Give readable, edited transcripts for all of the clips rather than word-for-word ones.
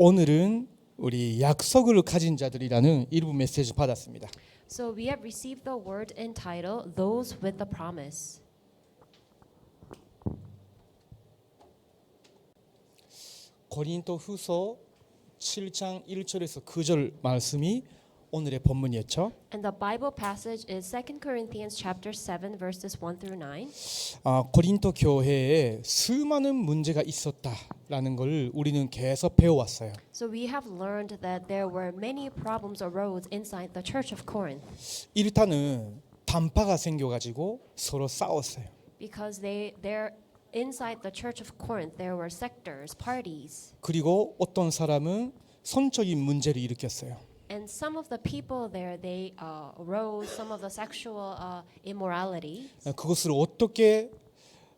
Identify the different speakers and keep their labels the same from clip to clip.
Speaker 1: 오늘은 우리 약속을 가진 자들이라는 일부 메시지 받았습니다.
Speaker 2: So we have received the word entitled Those with the Promise.
Speaker 1: 고린도후서 7장 1절에서 9절 말씀이 오늘의 본문이었죠.
Speaker 2: And the Bible passage is 2 Corinthians chapter 7 verses 1 through 9.
Speaker 1: 고린도 교회에 수많은 문제가 있었다라는 걸 우리는 계속 배워왔어요.
Speaker 2: So we have learned that there were many problems arose inside the church of Corinth
Speaker 1: 일단은 단파가 생겨가지고 서로 싸웠어요.
Speaker 2: because they're inside the church of Corinth there were sectors, parties.
Speaker 1: 그리고 어떤 사람은 성적인 문제를 일으켰어요.
Speaker 2: And some of the people there, they arose some of the sexual immorality.
Speaker 1: 그것을 어떻게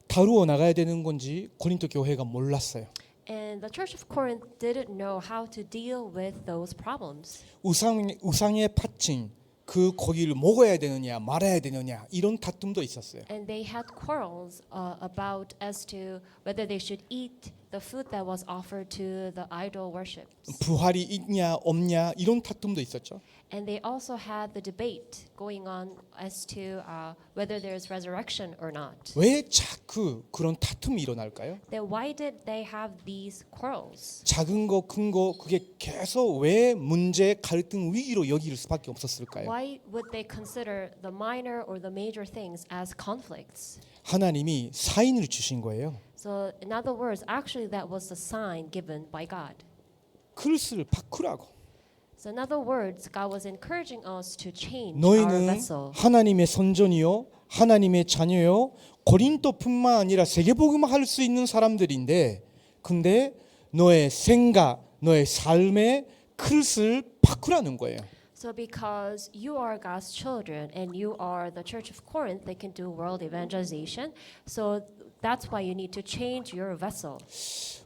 Speaker 1: 다루어 나가야 되는 건지 고린도 교회가 몰랐어요.
Speaker 2: And the church of Corinth didn't know how to deal with those problems.
Speaker 1: 우상에 바친 그 고기를 먹어야 되느냐 말아야 되느냐 이런 다툼도 있었어요.
Speaker 2: And they had quarrels about as to whether they should eat the food that was offered to the idol worship.
Speaker 1: 부활이 있냐 없냐 이런 다툼도 있었죠.
Speaker 2: And they also had the debate going on as to whether there is resurrection or not.
Speaker 1: 왜 자꾸 그런 다툼이 일어날까요?
Speaker 2: Then why did they have these quarrels?
Speaker 1: 작은 거 큰 거 그게 계속 왜 문제 갈등 위기로 여길 수밖에 없었을까요?
Speaker 2: Why would they consider the minor or the major things as conflicts?
Speaker 1: 하나님이 사인을 주신 거예요.
Speaker 2: So in other words, actually that was the sign given by God.
Speaker 1: 그릇을 바꾸라고.
Speaker 2: So in other words, God was encouraging us to change our
Speaker 1: 너희는
Speaker 2: vessel.
Speaker 1: 하나님의 선전이요 하나님의 자녀요 고린도뿐만 아니라 세계복음할 수 있는 사람들인데 근데 너의 생각, 너의 삶의 그릇을 바꾸라는 거예요.
Speaker 2: So because you are God's children and you are the church of Corinth, they can do world evangelization. So that's why you need to change your vessel.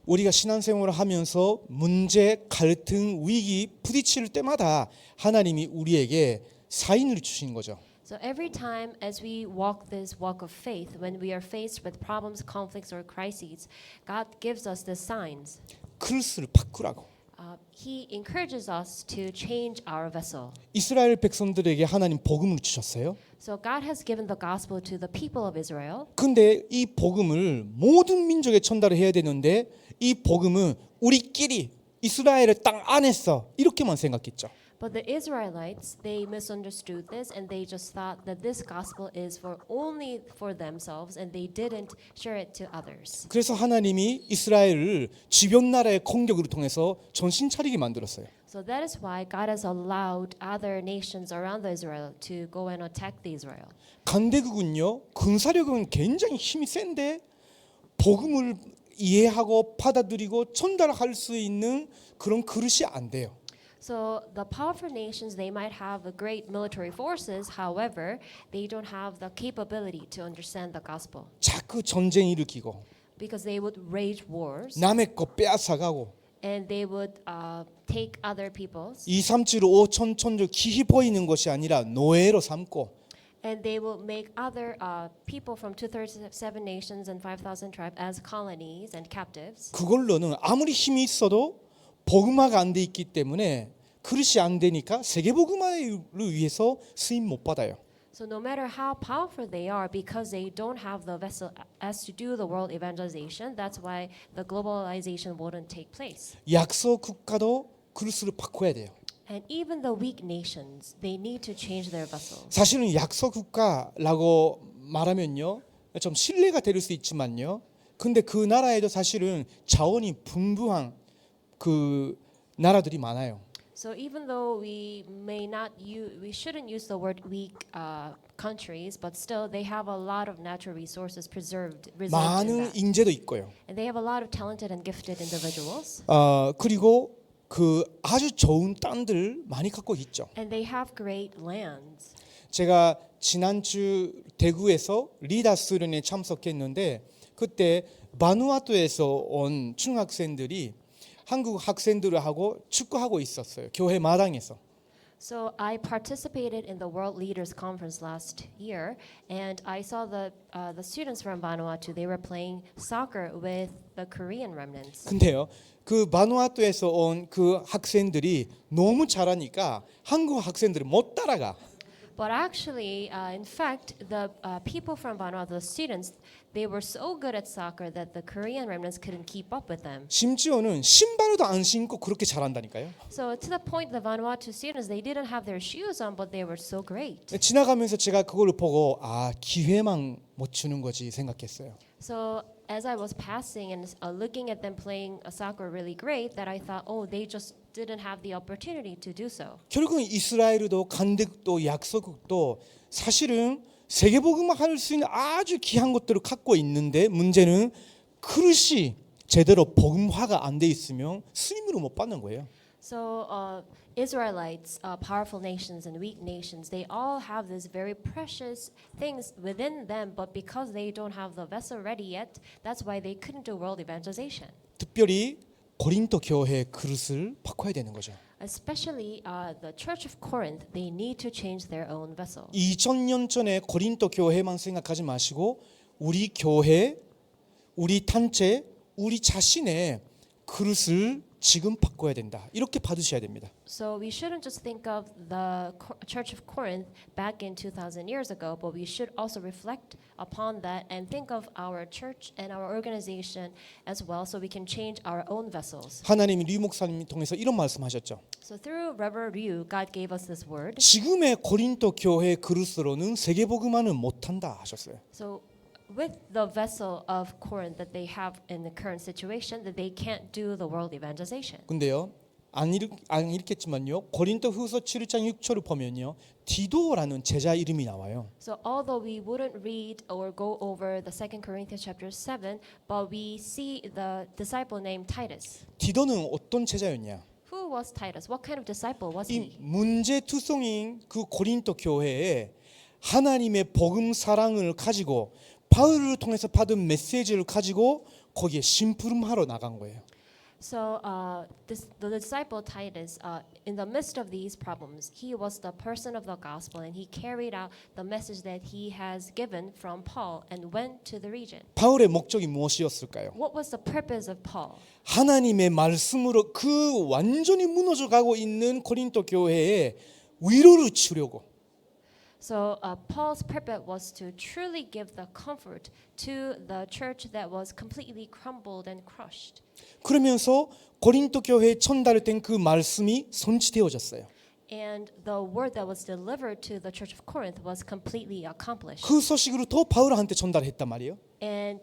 Speaker 1: 우리가 신앙생활을 하면서 문제, 갈등, 위기 부딪힐 때마다 하나님이 우리에게 사인을 주신 거죠.
Speaker 2: So every time as we walk this walk of faith, when we are faced with problems, conflicts, or crises, God gives us the signs.
Speaker 1: 그릇을 바꾸라고.
Speaker 2: He encourages us to change our vessel.
Speaker 1: 이스라엘 백성들에게 하나님 복음을 주셨어요.
Speaker 2: So God has given the gospel to the people of Israel.
Speaker 1: 근데 이 복음을 모든 민족에 전달해야 되는데 이 복음은 우리끼리 이스라엘의 땅 안에서 이렇게만 생각했죠.
Speaker 2: But the Israelites, they misunderstood this and they just thought that this gospel is for only for themselves and they didn't share it to others.
Speaker 1: 그래서 하나님이 이스라엘을 주변 나라의 공격을 통해서 정신 차리게 만들었어요.
Speaker 2: So that is why God has allowed other nations around Israel to go and attack the Israel.
Speaker 1: 간대국은요 군사력은 굉장히 힘이 센데 복음을 이해하고 받아들이고 전달할 수 있는 그런 그릇이 안 돼요.
Speaker 2: So the powerful nations, they might have a great military forces. However, they don't have the capability to understand the gospel
Speaker 1: 자꾸 전쟁 일으키고
Speaker 2: because they would wage wars
Speaker 1: 남의 거 빼앗아가고
Speaker 2: and they would take other people's
Speaker 1: 2, 3, 7, 5, 천적 기히 보이는 것이 아니라 노예로 삼고
Speaker 2: and they will make other people from 237 nations and 5,000 tribes as colonies and captives.
Speaker 1: 그걸로는 아무리 힘이 있어도 복음화가 안 돼 있기 때문에 그릇이 안 되니까 세계 복음화를 위해서 쓰임 못 받아요.
Speaker 2: So no matter how powerful they are, because they don't have the vessel as to do the world evangelization, that's why the globalization wouldn't take place.
Speaker 1: 약소 국가도 그릇을 바꿔야 돼요.
Speaker 2: And even the weak nations, they need to change their vessels.
Speaker 1: 사실은 약소 국가라고 말하면요, 좀 신뢰가 될 수 있지만요. 근데 그 나라에도 사실은 자원이 풍부한 그 나라들이 많아요.
Speaker 2: So even though we shouldn't use the word weak countries, but still they have a lot of natural resources reserved in
Speaker 1: 많은
Speaker 2: that.
Speaker 1: 인재도 있고요.
Speaker 2: And they have a lot of talented and gifted individuals.
Speaker 1: 그리고 그 아주 좋은 땅들 많이 갖고 있죠.
Speaker 2: And they have great lands.
Speaker 1: 제가 지난주 대구에서 리다스련에 참석했는데 그때 바누아투에서 온 중학생들이 한국 학생들하고 축구하고 있었어요. 교회 마당에서.
Speaker 2: So I participated in the World Leaders Conference last year, and I saw the students from Vanuatu. They were playing soccer with the Korean remnants.
Speaker 1: 근데요, 그 바누아투에서 온 그 학생들이 너무 잘하니까 한국 학생들이 못 따라가.
Speaker 2: But actually, in fact, the people from Vanuatu, the students, they were so good at soccer that the Korean remnants couldn't keep up with them.
Speaker 1: 심지어는 신발도 안 신고 그렇게 잘한다니까요.
Speaker 2: So to the point, the Vanuatu students, they didn't have their shoes on, but they were so great.
Speaker 1: 지나가면서 제가 그걸 보고 아 기회만 못 주는 거지 생각했어요.
Speaker 2: So as I was passing and looking at them playing soccer really great, that I thought, oh, they just didn't have the opportunity to do so.
Speaker 1: 결국은 이스라엘도 간득도 약소국도 사실은 세계복음을 할 수 있는 아주 귀한 것들을 갖고 있는데 문제는 그릇이 제대로 복음화가 안 돼 있으면 수임으로 못 받는 거예요.
Speaker 2: So Israelites, powerful nations and weak nations, they all have these very precious things within them, but because they don't have the vessel ready yet, that's why they couldn't do world evangelization.
Speaker 1: 특별히 고린도 교회의 그릇을 바꿔야 되는 거죠.
Speaker 2: Especially the Church of Corinth, they need to change their own vessel.
Speaker 1: 2000년 전에 고린도 교회만 생각하지 마시고 우리 교회, 우리 단체, 우리 자신의 그릇을 지금 바꿔야 된다. 이렇게 받으셔야 됩니다.
Speaker 2: So we shouldn't just think of the Church of Corinth back in 2,000 years ago, but we should also reflect upon that and think of our church and our organization as well, so we can change our own vessels.
Speaker 1: 하나님이 류 목사님 통해서 이런 말씀하셨죠.
Speaker 2: So through Reverend Ryu, God gave us this word.
Speaker 1: 지금의 고린도 교회 그릇으로는 세계복음화는 못한다 하셨어요.
Speaker 2: So with the vessel of Corinth that they have in the current situation, that they can't do the world evangelization.
Speaker 1: 근데요. 안 읽겠지만요. 고린도 후서 7장 6절을 보면요. 디도라는 제자 이름이 나와요.
Speaker 2: So although we wouldn't read or go over the 2 Corinthians chapter 7, but we see the disciple named Titus.
Speaker 1: 디도는 어떤 제자였냐?
Speaker 2: Who was Titus? What kind of disciple was
Speaker 1: 이
Speaker 2: he?
Speaker 1: 문제투성인 그 고린도 교회에 하나님의 복음 사랑을 가지고 바울을 통해서 받은 메시지를 가지고 거기에 심부름하러 나간 거예요.
Speaker 2: So the disciple Titus, in the midst of these problems, he was the person of the gospel, and he carried out the message that he has given from Paul and went to the region.
Speaker 1: 바울의 목적이 무엇이었을까요?
Speaker 2: What was the purpose of Paul?
Speaker 1: 하나님의 말씀으로 그 완전히 무너져 가고 있는 고린도 교회에 위로를 주려고.
Speaker 2: So Paul's purpose was to truly give the comfort to the church that was completely crumbled and crushed.
Speaker 1: 그러면서 고린도 교회에 전달된 그 말씀이 성취되어졌어요.
Speaker 2: And the word that was delivered to the church of Corinth was completely accomplished.
Speaker 1: 그 소식으로 또 바울한테 전달했단 말이에요.
Speaker 2: And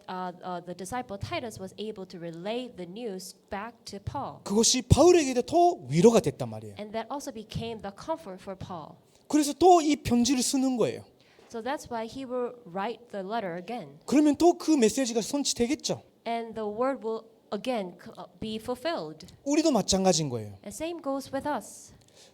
Speaker 2: the disciple Titus was able to relay the news back to Paul.
Speaker 1: 그것이 바울에게도 더 위로가 됐단 말이에요.
Speaker 2: And that also became the comfort for Paul.
Speaker 1: 그래서 또 이 편지를 쓰는 거예요.
Speaker 2: So that's why he will write the letter again.
Speaker 1: 그러면 또 그 메시지가 성취되겠죠.
Speaker 2: And the word will again be fulfilled.
Speaker 1: 우리도 마찬가지인 거예요.
Speaker 2: And same goes with us.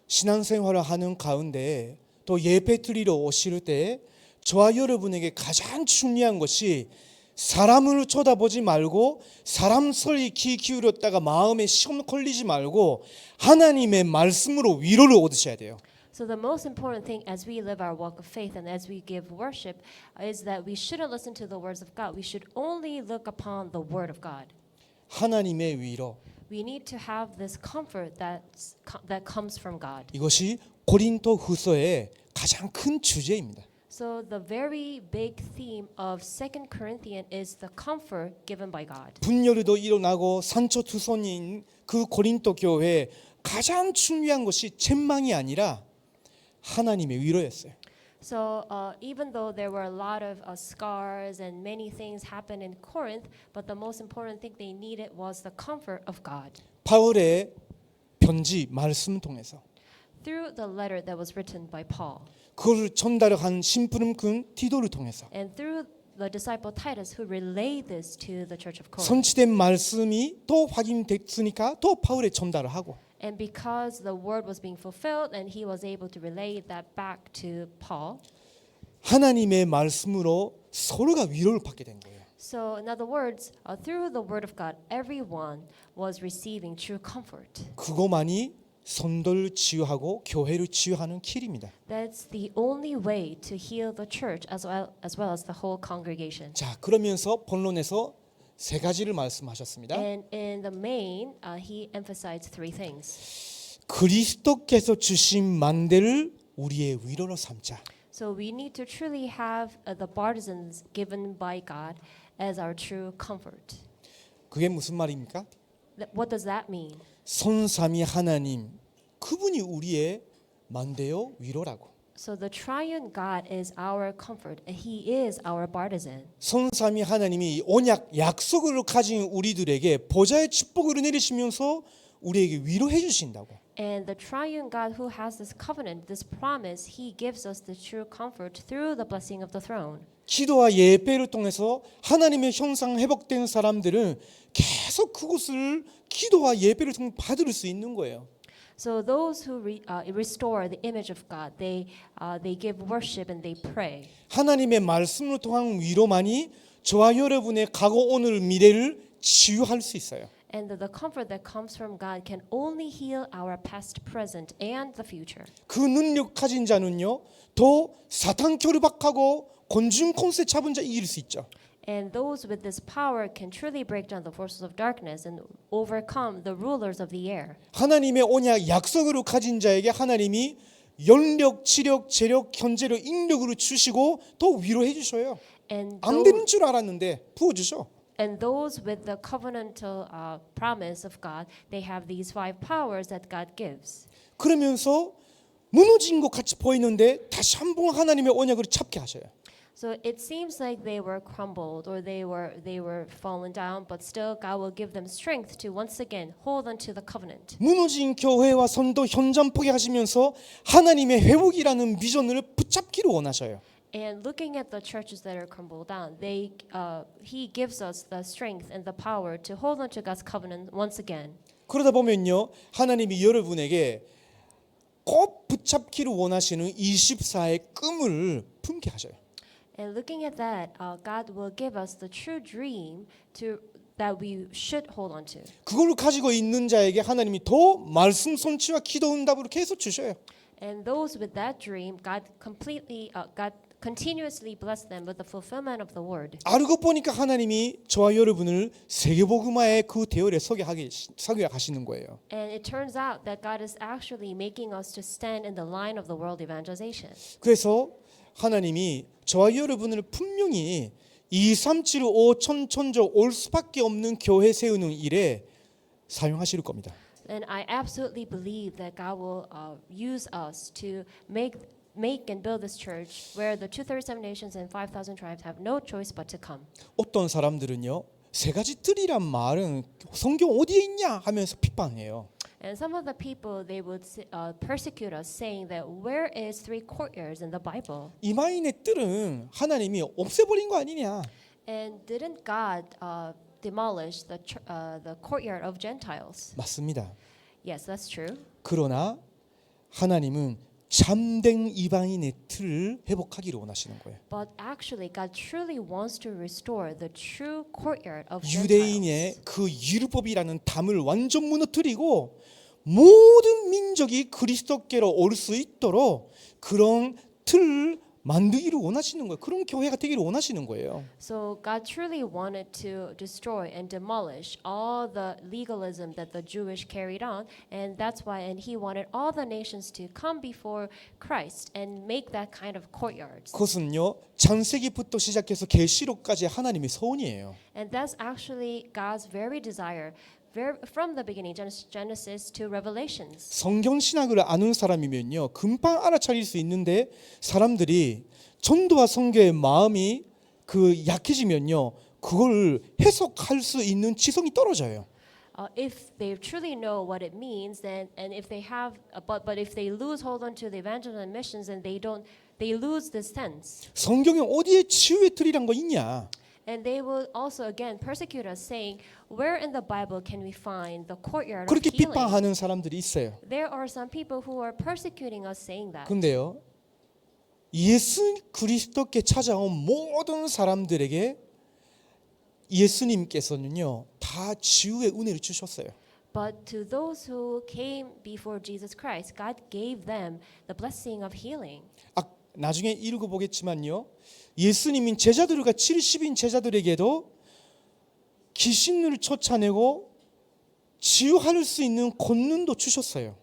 Speaker 1: 신앙생활을 하는 가운데 또 예배 드리러 오실 때 저와 여러분에게 가장 중요한 것이 사람을 쳐다보지 말고 사람 소리 귀 기울였다가 마음에 시험 걸리지 말고 하나님의 말씀으로 위로를 얻으셔야 돼요.
Speaker 2: So the most important thing as we live our walk of faith and as we give worship is that we shouldn't listen to the words of God. We should only look upon the word of God.
Speaker 1: 하나님의 위로.
Speaker 2: We need to have this comfort that comes from God.
Speaker 1: 이것이 고린도 후서의 가장 큰 주제입니다.
Speaker 2: So the very big theme of 2 Corinthians is the comfort given by God.
Speaker 1: 분열도 일어나고 산초투손인 그 고린도 교회에 가장 중요한 것이 책망이 아니라 하나님의 위로였어요.
Speaker 2: So even though there were a lot of scars and many things happened in Corinth, but the most important thing they needed was the comfort of God.
Speaker 1: 바울의 편지 말씀 통해서
Speaker 2: Through the letter that was written by Paul.
Speaker 1: 그것을 전달한 심부름꾼 디도를 통해서
Speaker 2: And through the disciple Titus who relayed this to the church of Corinth.
Speaker 1: 성취된 말씀이 또 확인됐으니까 또 바울에 전달을 하고
Speaker 2: And because the word was being fulfilled and he was able to relay that back to Paul.
Speaker 1: 하나님의 말씀으로 서로가 위로를 받게 된 거예요.
Speaker 2: So in other words, through the word of God, everyone was receiving true comfort.
Speaker 1: 그것만이 성도를 치유하고 교회를 치유하는 길입니다.
Speaker 2: That's the only way to heal the church as well as the whole congregation.
Speaker 1: 자, 그러면서 본론에서 세 가지를 말씀하셨습니다.
Speaker 2: And in the main, he emphasized three things.
Speaker 1: 그리스도께서 주신 만대를 우리의 위로로 삼자.
Speaker 2: So we need to truly have the partisans given by God as our true comfort.
Speaker 1: 그게 무슨 말입니까?
Speaker 2: What does that mean?
Speaker 1: 선삼위 하나님, 그분이 우리의 만대요 위로라고.
Speaker 2: So the triune God is our comfort, and He is our partisan.
Speaker 1: 선삼위 하나님이 언약 약속을 가진 우리들에게 보좌의 축복을 내리시면서 우리에게 위로해 주신다고.
Speaker 2: And the triune God who has this covenant, this promise, He gives us the true comfort through the blessing of the throne.
Speaker 1: 기도와 예배를 통해서 하나님의 형상 회복된 사람들은 계속 그것을 기도와 예배를 통해 받을 수 있는 거예요.
Speaker 2: So those who restore the image of God, they give worship and they pray.
Speaker 1: 하나님의 말씀을 통한 위로만이 저와 여러분의 과거, 오늘, 미래를 치유할 수 있어요.
Speaker 2: And the comfort that comes from God can only heal our past, present, and the future.
Speaker 1: 그 능력 가진 자는요, 더 사탄 결박하고 곤충 콘세 잡은 자 이길 수 있죠.
Speaker 2: And those with this power can truly break down the forces of darkness and overcome the rulers of the air.
Speaker 1: 하나님의 언약 약속으로 가진 자에게 하나님이 연력, 지력, 재력, 현재력, 인력으로 주시고 더 위로해 주셔요.
Speaker 2: And
Speaker 1: 안 되는 줄 알았는데 부어 주셔.
Speaker 2: And those with the covenantal promise of God, they have these five powers that God gives.
Speaker 1: 그러면서 무너진 것 같이 보이는데 다시 한번 하나님의 언약을 잡게 하셔요.
Speaker 2: So it seems like they were crumbled or they were fallen down, but still God will give them strength to once again hold onto the covenant.
Speaker 1: 무너진 교회와 선도 현장 포기하시면서 하나님의 회복이라는 비전을 붙잡기를 원하셔요.
Speaker 2: And looking at the churches that are crumbled down, He gives us the strength and the power to hold onto God's covenant once again.
Speaker 1: 그러다 보면요, 하나님이 여러분에게 꼭 붙잡기를 원하시는 24의 꿈을 품게 하셔요.
Speaker 2: And looking at that, God will give us the true dream that we should hold on to.
Speaker 1: 그걸 가지고 있는 자에게 하나님이 더 말씀 성취와 기도 응답으로 계속 주셔요.
Speaker 2: And those with that dream, God continuously bless them with the fulfillment of the word.
Speaker 1: 알고 보니까 하나님이 저와 여러분을 세계복음화의 그 대열에 서게 하시는 거예요.
Speaker 2: And it turns out that God is actually making us to stand in the line of the world evangelization.
Speaker 1: 그래서 하나님이 저와 여러분을 분명히 2, 3, 7, 5, 천조 올 수밖에 없는 교회 세우는 일에 사용하실 겁니다.
Speaker 2: And I absolutely believe that God will use us to make and build this church where the 237 nations and 5,000 tribes have no choice but to come.
Speaker 1: 어떤 사람들은요, 세 가지 뜰이란 말은 성경 어디에 있냐 하면서 핍박해요.
Speaker 2: And some of the people they would persecute us, saying that where is three courtyards in the Bible?
Speaker 1: 이마인의 뜰은 하나님이 없애버린 거 아니냐?
Speaker 2: And didn't God demolish the courtyard of Gentiles?
Speaker 1: 맞습니다.
Speaker 2: Yes, that's true.
Speaker 1: 그러나 하나님은 참된 이방인의 틀을 회복하기를 원하시는 거예요.
Speaker 2: But actually, God truly wants to restore the true courtyard of
Speaker 1: 유대인의
Speaker 2: Gentiles.
Speaker 1: 그 율법이라는 담을 완전 무너뜨리고 모든 민족이 그리스도께로 올 수 있도록 그런 틀을 만들기를 원하시는 거예요. 그런 교회가 되기를 원하시는 거예요.
Speaker 2: So God truly wanted to destroy and demolish all the legalism that the Jewish carried on, and that's why He wanted all the nations to come before Christ and make that kind of courtyards.
Speaker 1: 그것은요, 창세기부터 시작해서 계시록까지 하나님의 소원이에요.
Speaker 2: And that's actually God's very desire. From the beginning, Genesis to Revelations.
Speaker 1: 성경 신학을 아는 사람이면요, 금방 알아차릴 수 있는데 사람들이 전도와 선교의 마음이 그 약해지면요, 그걸 해석할 수 있는 지성이 떨어져요.
Speaker 2: If they truly know what it means, then and if they have, but if they lose hold on to the evangelism and missions, and they lose this sense.
Speaker 1: 성경에 어디에 치유의 틀이란 거 있냐?
Speaker 2: And they will also again persecute us, saying, "Where in the Bible can we find the courtyard of
Speaker 1: 그렇게
Speaker 2: healing?"
Speaker 1: 핍박하는 사람들이 있어요.
Speaker 2: There are some people who are persecuting us, saying that.
Speaker 1: 근데요, 예수 그리스도께 찾아온 모든 사람들에게 예수님께서는요, 다 치유의 은혜를 주셨어요.
Speaker 2: But to those who came before Jesus Christ, God gave them the blessing of healing.
Speaker 1: 나중에 읽어보겠지만요. 예수님인 제자들과 70인 제자들에게도 귀신을 쫓아내고 치유할 수 있는 권능도 주셨어요.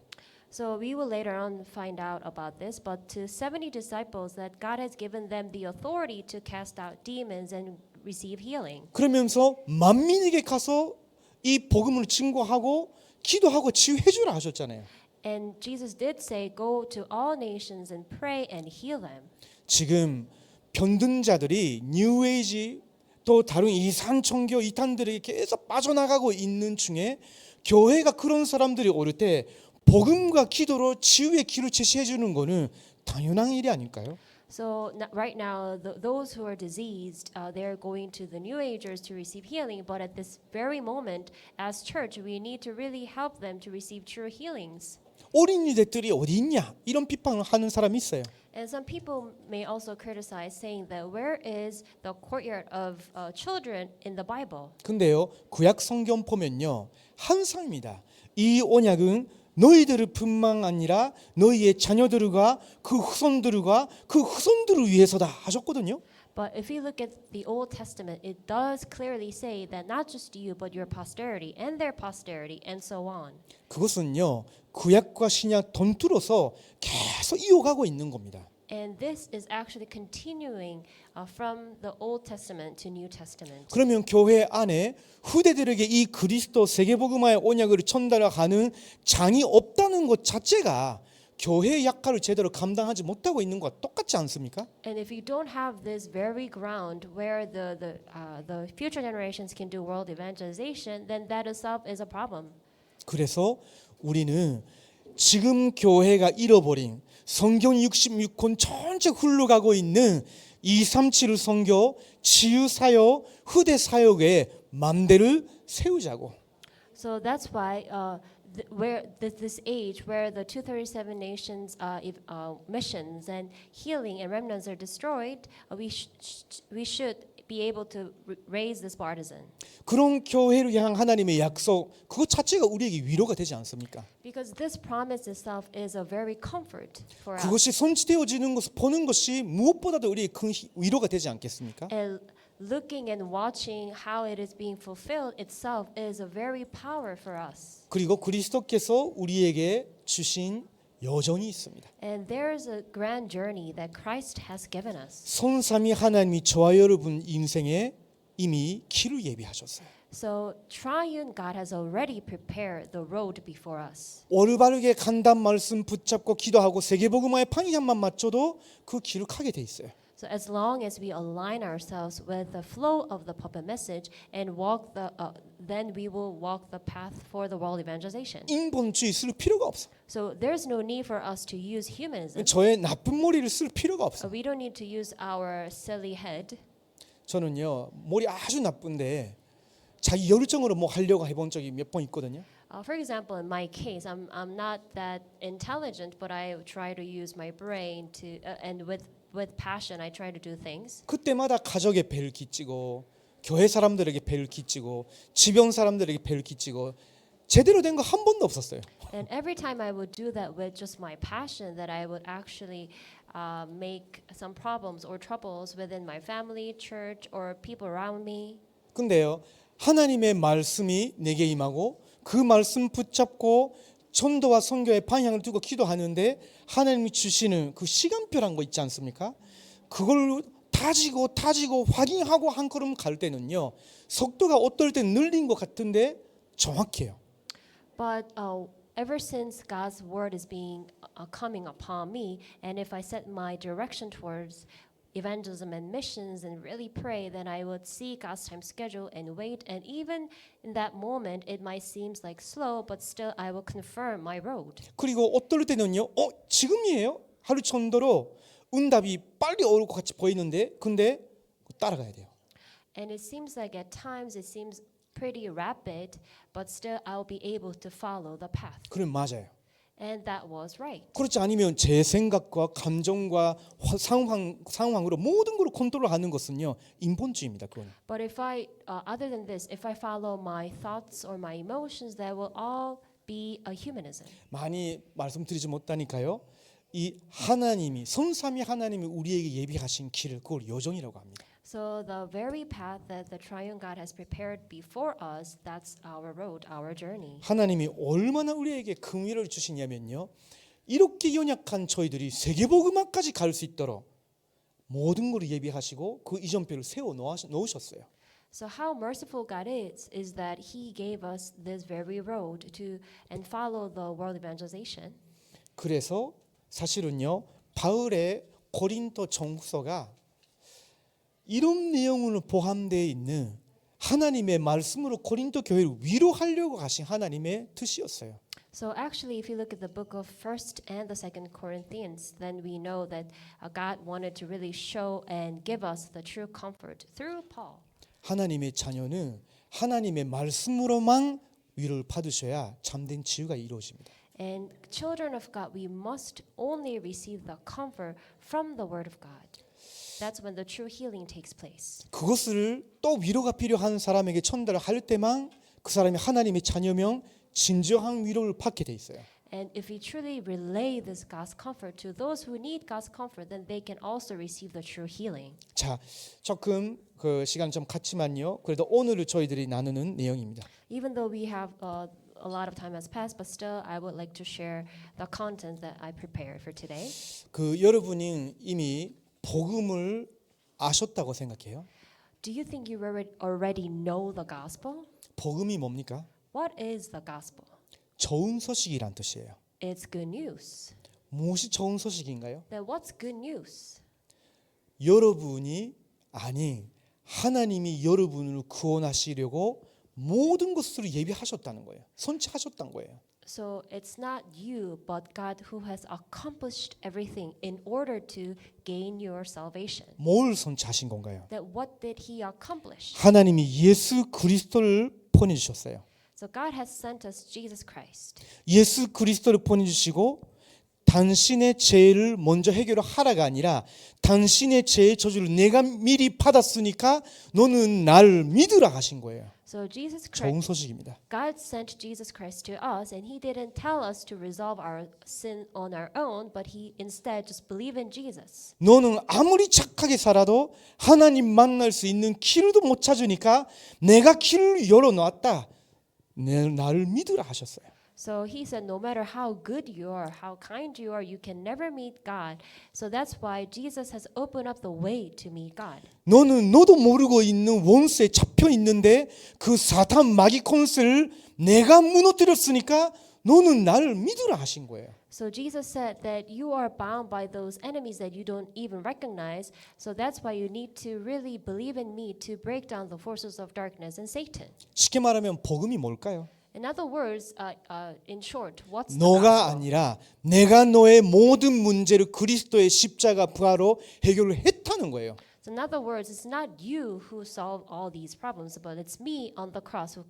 Speaker 2: So we will later on find out about this, but to 70 disciples that God has given them the authority to cast out demons and receive healing.
Speaker 1: 그러면서 만민에게 가서 이 복음을 증거하고 기도하고 치유해 주라 하셨잖아요.
Speaker 2: And Jesus did say, go to all nations and pray and heal them.
Speaker 1: 지금 병든 자들이 뉴에이지 또 다른 이산 종교 이단들에게 계속 빠져나가고 있는 중에 교회가 그런 사람들이 오를 때 복음과 기도로 치유의 길을 제시해 주는 거는 당연한 일이 아닐까요?
Speaker 2: So right now, those who are diseased, they're going to the New Agers to receive healing. But at this very moment, as church, we need to really help them to receive true healings.
Speaker 1: 어린이들이 어디 있냐 이런 비판을 하는 사람이 있어요.
Speaker 2: And some people may also criticize, saying that where is the courtyard of children in the Bible?
Speaker 1: 근데요 구약 성경 보면요 항상입니다. 이 언약은 너희들을 뿐만 아니라 너희의 자녀들과 그 후손들을 위해서다 하셨거든요.
Speaker 2: But if we look at the Old Testament, it does clearly say that not just you, but your posterity and their posterity, and so on.
Speaker 1: 그것은요 구약과 신약 돈투로서 계속 이어가고 있는 겁니다.
Speaker 2: And this is actually continuing from the Old Testament to New Testament.
Speaker 1: 그러면 교회 안에 후대들에게 이 그리스도 세계복음화의 언약을 전달하는 장이 없다는 것 자체가 교회의 역할을 제대로 감당하지 못하고 있는 것과 똑같지 않습니까?
Speaker 2: And if you don't have this very ground where the future generations can do world evangelization, then that itself is a problem.
Speaker 1: 그래서 우리는 지금 교회가 잃어버린 성경 66권 전체 흘러가고 있는 237 선교 치유 사역 후대 사역의 맘대를 세우자고.
Speaker 2: So that's why where this age where the 237 nations missions and healing and remnants are destroyed, we should be able to raise this partisan.
Speaker 1: 그런 교회를 향한 하나님의 약속 그것 자체가 우리에게 위로가 되지 않습니까?
Speaker 2: Because this promise itself is a very comfort for us.
Speaker 1: 그것이 성취되어지는 것을 보는 것이 무엇보다도 우리의 큰 위로가 되지 않겠습니까?
Speaker 2: And looking and watching how it is being fulfilled itself is a very power for us.
Speaker 1: 그리고 그리스도께서 우리에게 주신 여정이 있습니다.
Speaker 2: And there is a grand journey that Christ has given us.
Speaker 1: 성삼위 하나님이 저와 여러분 인생에 이미 길을 예비하셨어요.
Speaker 2: So triune God has already prepared the road before us.
Speaker 1: 올바르게 간단 말씀 붙잡고 기도하고 세계복음화의 방향만 맞춰도 그 길을 가게 돼 있어요.
Speaker 2: So as long as we align ourselves with the flow of the puppet message and walk then we will walk the path for the world evangelization.
Speaker 1: 인본주의 쓸 필요가 없어.
Speaker 2: So there's no need for us to use humanism.
Speaker 1: 저의 나쁜 머리를 쓸 필요가 없어.
Speaker 2: We don't need to use our silly head.
Speaker 1: 저는요 머리 아주 나쁜데 자기 열정으로 뭐 하려고 해본 적이 몇 번 있거든요.
Speaker 2: For example, in my case, I'm not that intelligent, but I try to use my brain to and with passion, I try to do things.
Speaker 1: 그때마다 가족에 배를 끼치고 교회 사람들에게 배를 끼치고 지병 사람들에게 배를 끼치고 제대로 된 거 한 번도 없었어요.
Speaker 2: And every time I would do that with just my passion, that I would actually make some problems or troubles within my family, church, or people around me.
Speaker 1: 근데요 하나님의 말씀이 내게 임하고 그 말씀 붙잡고 전도와 선교의 방향을 두고 기도하는데 하나님이 주시는 그 시간표란 거 있지 않습니까? 그걸 다지고 확인하고 한 걸음 갈 때는요 속도가 어떨 땐 늘린 것 같은데 정확해요.
Speaker 2: But ever since God's word is being coming upon me, and if I set my direction towards evangelism and missions and really pray, then I would see God's time schedule and wait. And even in that moment, it might seem like slow, but still I will confirm my road.
Speaker 1: 그리고 어떨 때는요 지금이에요? 하루 정도로 응답이 빨리 올 것 같이 보이는데 근데 따라가야 돼요.
Speaker 2: And it seems like at times it seems pretty rapid, but still I'll be able to follow the path.
Speaker 1: 그럼 맞아요.
Speaker 2: And that was right.
Speaker 1: 그렇지 않으면 제 생각과 감정과 상황으로 모든 걸 컨트롤하는 것은요 인본주의입니다. 그건.
Speaker 2: But if other than this, if I follow my thoughts or my emotions, that will all be a humanism.
Speaker 1: 많이 말씀드리지 못하니까요. 이 하나님이 성삼위 하나님이 우리에게 예비하신 길을 그걸 여정이라고 합니다.
Speaker 2: So the very path that the triune God has prepared before us, that's our road, our journey.
Speaker 1: 하나님이 얼마나 우리에게 큰 위로를 주시냐면요. 이렇게 연약한 저희들이 세계복음화까지 갈 수 있도록 모든 것을 예비하시고 그 이전표를 세워 놓으셨어요.
Speaker 2: So how merciful God is that He gave us this very road to and follow the world evangelization.
Speaker 1: 그래서 사실은요 바울의 고린도 전후서가 이런 내용으로 포함되어 있는 하나님의 말씀으로 고린도 교회를 위로하려고 하신 하나님의 뜻이었어요.
Speaker 2: So actually, if you look at the book of 1st and the 2nd Corinthians, then we know that God wanted to really show and give us the true comfort through Paul.
Speaker 1: 하나님의 자녀는 하나님의 말씀으로만 위로를 받으셔야 참된 치유가 이루어집니다.
Speaker 2: And children of God, we must only receive the comfort from the Word of God. That's when the true healing takes place.
Speaker 1: 그것을 또 위로가 필요한 사람에게 전달을 할 때만 그 사람이 하나님의 자녀명 진정한 위로를 받게 돼 있어요.
Speaker 2: And if we truly relay this God's comfort to those who need God's comfort, then they can also receive the true healing.
Speaker 1: 자, 조금 그 시간 좀 갔지만요. 그래도 오늘을 저희들이 나누는 내용입니다.
Speaker 2: Even though we have a lot of time has passed, but still I would like to share the content that I prepared for today.
Speaker 1: 그 여러분이 이미 복음을 아셨다고 생각해요?
Speaker 2: Do you think you already know the gospel?
Speaker 1: 복음이 뭡니까?
Speaker 2: What is the gospel?
Speaker 1: 좋은 소식이란 뜻이에요.
Speaker 2: It's good news.
Speaker 1: 무엇이 좋은 소식인가요?
Speaker 2: Then what's good news?
Speaker 1: 여러분이 아니 하나님이 여러분을 구원하시려고 모든 것을 예비하셨다는 거예요. 선취하셨다는 거예요.
Speaker 2: So it's not you, but God who has accomplished everything in order to gain your salvation.
Speaker 1: 뭘 선취하신 건가요?
Speaker 2: That what did He accomplish?
Speaker 1: 하나님이 예수 그리스도를 보내주셨어요.
Speaker 2: So God has sent us Jesus Christ.
Speaker 1: 예수 그리스도를 보내주시고 당신의 죄를 먼저 해결하라가 아니라 당신의 죄의 저주를 내가 미리 받았으니까 너는 나를 믿으라 하신 거예요.
Speaker 2: So Jesus
Speaker 1: 좋은
Speaker 2: Christ,
Speaker 1: 소식입니다.
Speaker 2: God sent Jesus Christ to us, and He didn't tell us to resolve our sin on our own, but He instead just believe in Jesus.
Speaker 1: 너는 아무리 착하게 살아도 하나님 만날 수 있는 길도 못 찾으니까 내가 길을 열어놨다. 나를 믿으라 하셨어요.
Speaker 2: So He said, no matter how good you are, how kind you are, you can never meet God. So that's why Jesus has opened up the way to meet God.
Speaker 1: 너도 모르고 있는 원수에 잡혀 있는데 그 사탄 마귀콘스를 내가 무너뜨렸으니까 너는 나를 믿으라 하신 거예요.
Speaker 2: So Jesus said that you are bound by those enemies that you don't even recognize. So that's why you need to really believe in me to break down the forces of darkness and Satan.
Speaker 1: 쉽게 말하면 복음이 뭘까요?
Speaker 2: In other words, in short, what's the
Speaker 1: 너가
Speaker 2: gospel?
Speaker 1: 아니라 내가 너의 모든 문제를 그리스도의 십자가 부활로 해결을 했다는 거예요.
Speaker 2: So in other words, it's not you who solve all these problems, but it's me on the cross who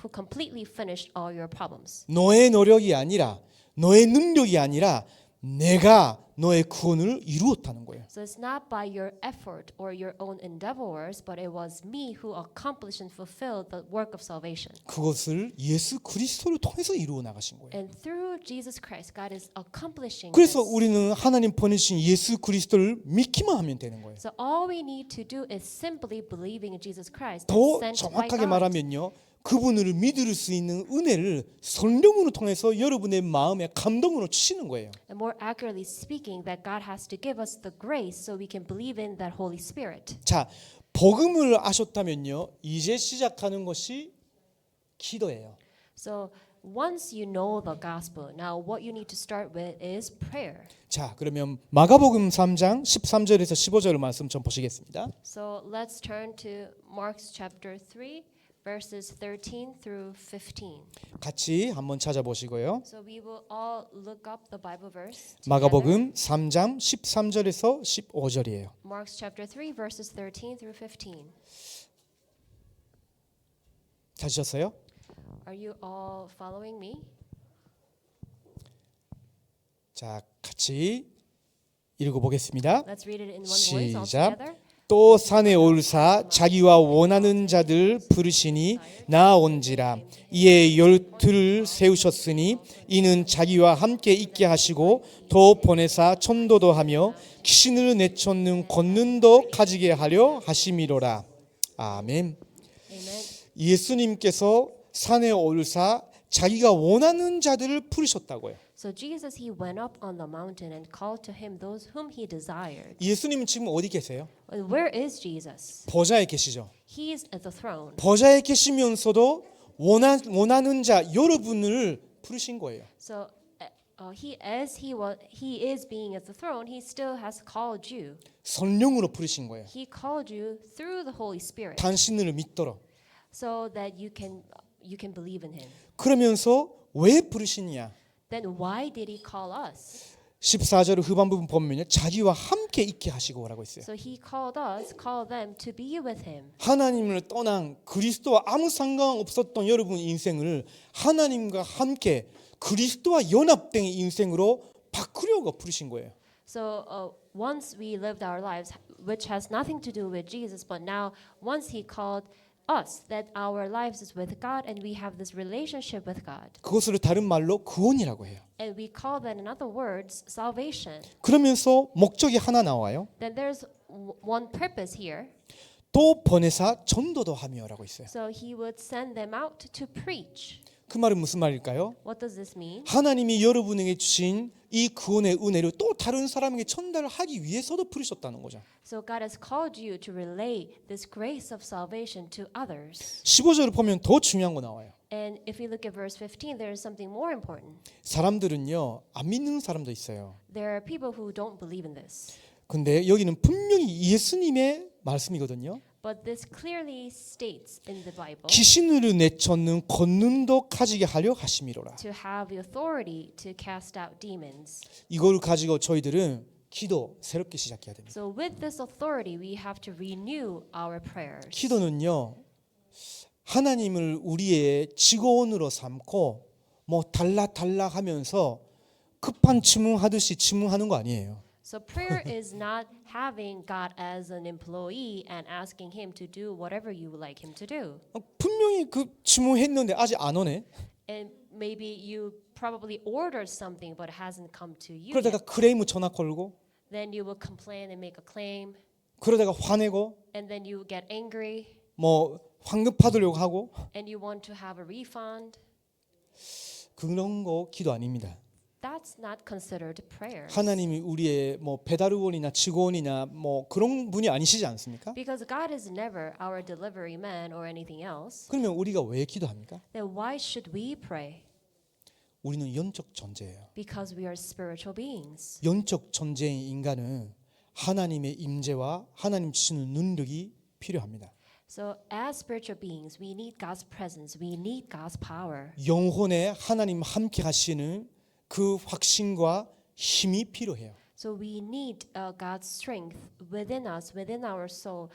Speaker 2: completely finished all your problems.
Speaker 1: 너의 노력이 아니라 너의 능력이 아니라 내가 너의 구원을 이루었다는 거예요.
Speaker 2: So it's not by your effort or your own endeavors, but it was me who accomplished and fulfilled the work of salvation.
Speaker 1: 그것을 예수 그리스도를 통해서 이루어 나가신 거예요.
Speaker 2: And through Jesus Christ, God is accomplishing
Speaker 1: 그래서
Speaker 2: this.
Speaker 1: 우리는 하나님 보내신 예수 그리스도를 믿기만 하면 되는 거예요.
Speaker 2: So all we need to do is simply believing in Jesus Christ.
Speaker 1: 더
Speaker 2: sent by
Speaker 1: 정확하게
Speaker 2: God.
Speaker 1: 말하면요. 그분을 믿을 수 있는 은혜를 성령으로 통해서 여러분의 마음에 감동으로 주시는 거예요.
Speaker 2: And more accurately speaking, that God has to give us the grace so we can believe in that Holy Spirit.
Speaker 1: 자, 복음을 아셨다면요. 이제 시작하는 것이 기도예요.
Speaker 2: So once you know the gospel, now what you need to start with is prayer.
Speaker 1: 자, 그러면 마가복음 3장 13절에서 15절 말씀 좀 보시겠습니다.
Speaker 2: So let's turn to Mark chapter 3, verses 13 through 15.
Speaker 1: 같이 한번 찾아보시고요.
Speaker 2: So we will all look up the Bible verse. together.
Speaker 1: 마가복음 3장 13절에서 15절이에요.
Speaker 2: Mark chapter 3, verses 13 through 15.
Speaker 1: 찾으셨어요?
Speaker 2: Are you all following me?
Speaker 1: 자, 같이 읽어보겠습니다.
Speaker 2: Let's read it in one voice all
Speaker 1: 시작.
Speaker 2: together.
Speaker 1: 또 산에 올사 자기와 원하는 자들 부르시니 나온지라. 이에 12를 세우셨으니 이는 자기와 함께 있게 하시고 또 보내사 천도도 하며 귀신을 내쫓는 권능도 가지게 하려 하심이로라. 아멘.
Speaker 2: Amen.
Speaker 1: 예수님께서 산에 올사 자기가 원하는 자들을 부르셨다고요.
Speaker 2: So Jesus, he went up on the mountain and called to him those whom he desired.
Speaker 1: 예수님은 지금 어디 계세요?
Speaker 2: And where is Jesus?
Speaker 1: 보좌에 계시죠.
Speaker 2: He is at the throne.
Speaker 1: 보좌에 계시면서도 원하는 자 여러분을 부르신 거예요.
Speaker 2: So he is being at the throne, he still has called you.
Speaker 1: 성령으로 부르신 거예요.
Speaker 2: He called you through the Holy Spirit
Speaker 1: 당신을 믿도록.
Speaker 2: so that you can believe in him.
Speaker 1: 그러면서 왜 부르시냐?
Speaker 2: Then why did he call us?
Speaker 1: 14절 후반부분 보면요. 자기와 함께 있게 하시고 오라고 했어요.
Speaker 2: So he called them to be with him.
Speaker 1: 하나님을 떠난 그리스도와 아무 상관없었던 여러분 인생을 하나님과 함께 그리스도와 연합된 인생으로 바꾸려고 부르신 거예요.
Speaker 2: So once we lived our lives, which has nothing to do with Jesus, but now once he called us, that our lives is with God and we have this relationship with God.
Speaker 1: 그것을 다른 말로 구원이라고 해요.
Speaker 2: And we call that, in other words, salvation.
Speaker 1: 그러면서 목적이 하나 나와요.
Speaker 2: Then there's one purpose here.
Speaker 1: 또 보내사 전도도 하며라고 있어요.
Speaker 2: So he would send them out to preach.
Speaker 1: 그 말은 무슨 말일까요?
Speaker 2: What does this mean?
Speaker 1: 하나님이 여러분에게 주신 이 구원의 은혜를 또 다른 사람에게 전달하기 위해서도 부르셨다는 거죠.
Speaker 2: So God has called you to relay this grace of salvation to others.
Speaker 1: 15절을 보면 더 중요한 거 나와요.
Speaker 2: And if we look at verse 15, there is something more important.
Speaker 1: 사람들은요, 안 믿는 사람도 있어요.
Speaker 2: There are people who don't believe in this.
Speaker 1: 근데 여기는 분명히 예수님의 말씀이거든요.
Speaker 2: But this clearly states in the Bible
Speaker 1: 귀신을 내쫓는 권능도 가지게 하려 하심이로라.
Speaker 2: to have the authority to cast out demons.
Speaker 1: 이걸 가지고 저희들은 기도 새롭게 시작해야 됩니다.
Speaker 2: So with this authority, we have to renew our prayers.
Speaker 1: 기도는요, 하나님을 우리의 직원으로 삼고 뭐 달라 하면서 급한 치문하듯이 치문하는 거 아니에요.
Speaker 2: So prayer is not having God as an employee and asking him to do whatever you would like him to do.
Speaker 1: 분명히 그 치문했는데 아직 안 오네.
Speaker 2: And maybe you probably ordered something but it hasn't come to you
Speaker 1: 그러다가
Speaker 2: yet.
Speaker 1: 크레임 전화 걸고,
Speaker 2: Then you will complain and make a claim,
Speaker 1: 그러다가 화내고,
Speaker 2: and then you get angry
Speaker 1: 뭐 황금 받으려고 하고,
Speaker 2: and you want to have a refund.
Speaker 1: 그런 거 기도 아닙니다.
Speaker 2: That's not considered prayer.
Speaker 1: 하나님이 우리의 뭐 배달원이나 직원이나 뭐 그런 분이 아니시지 않습니까?
Speaker 2: Because God is never our delivery man or anything else.
Speaker 1: 그러면 우리가 왜 기도합니까?
Speaker 2: Then why should we pray?
Speaker 1: 우리는 영적 존재예요.
Speaker 2: Because we are spiritual beings.
Speaker 1: 영적 존재인 인간은 하나님의 임재와 하나님 주시는 능력이 필요합니다.
Speaker 2: So as spiritual beings, we need God's presence. We need God's power.
Speaker 1: 영혼에 하나님 함께 하시는 그 확신과 힘이 필요해요.
Speaker 2: So we need God's strength within us, within our soul,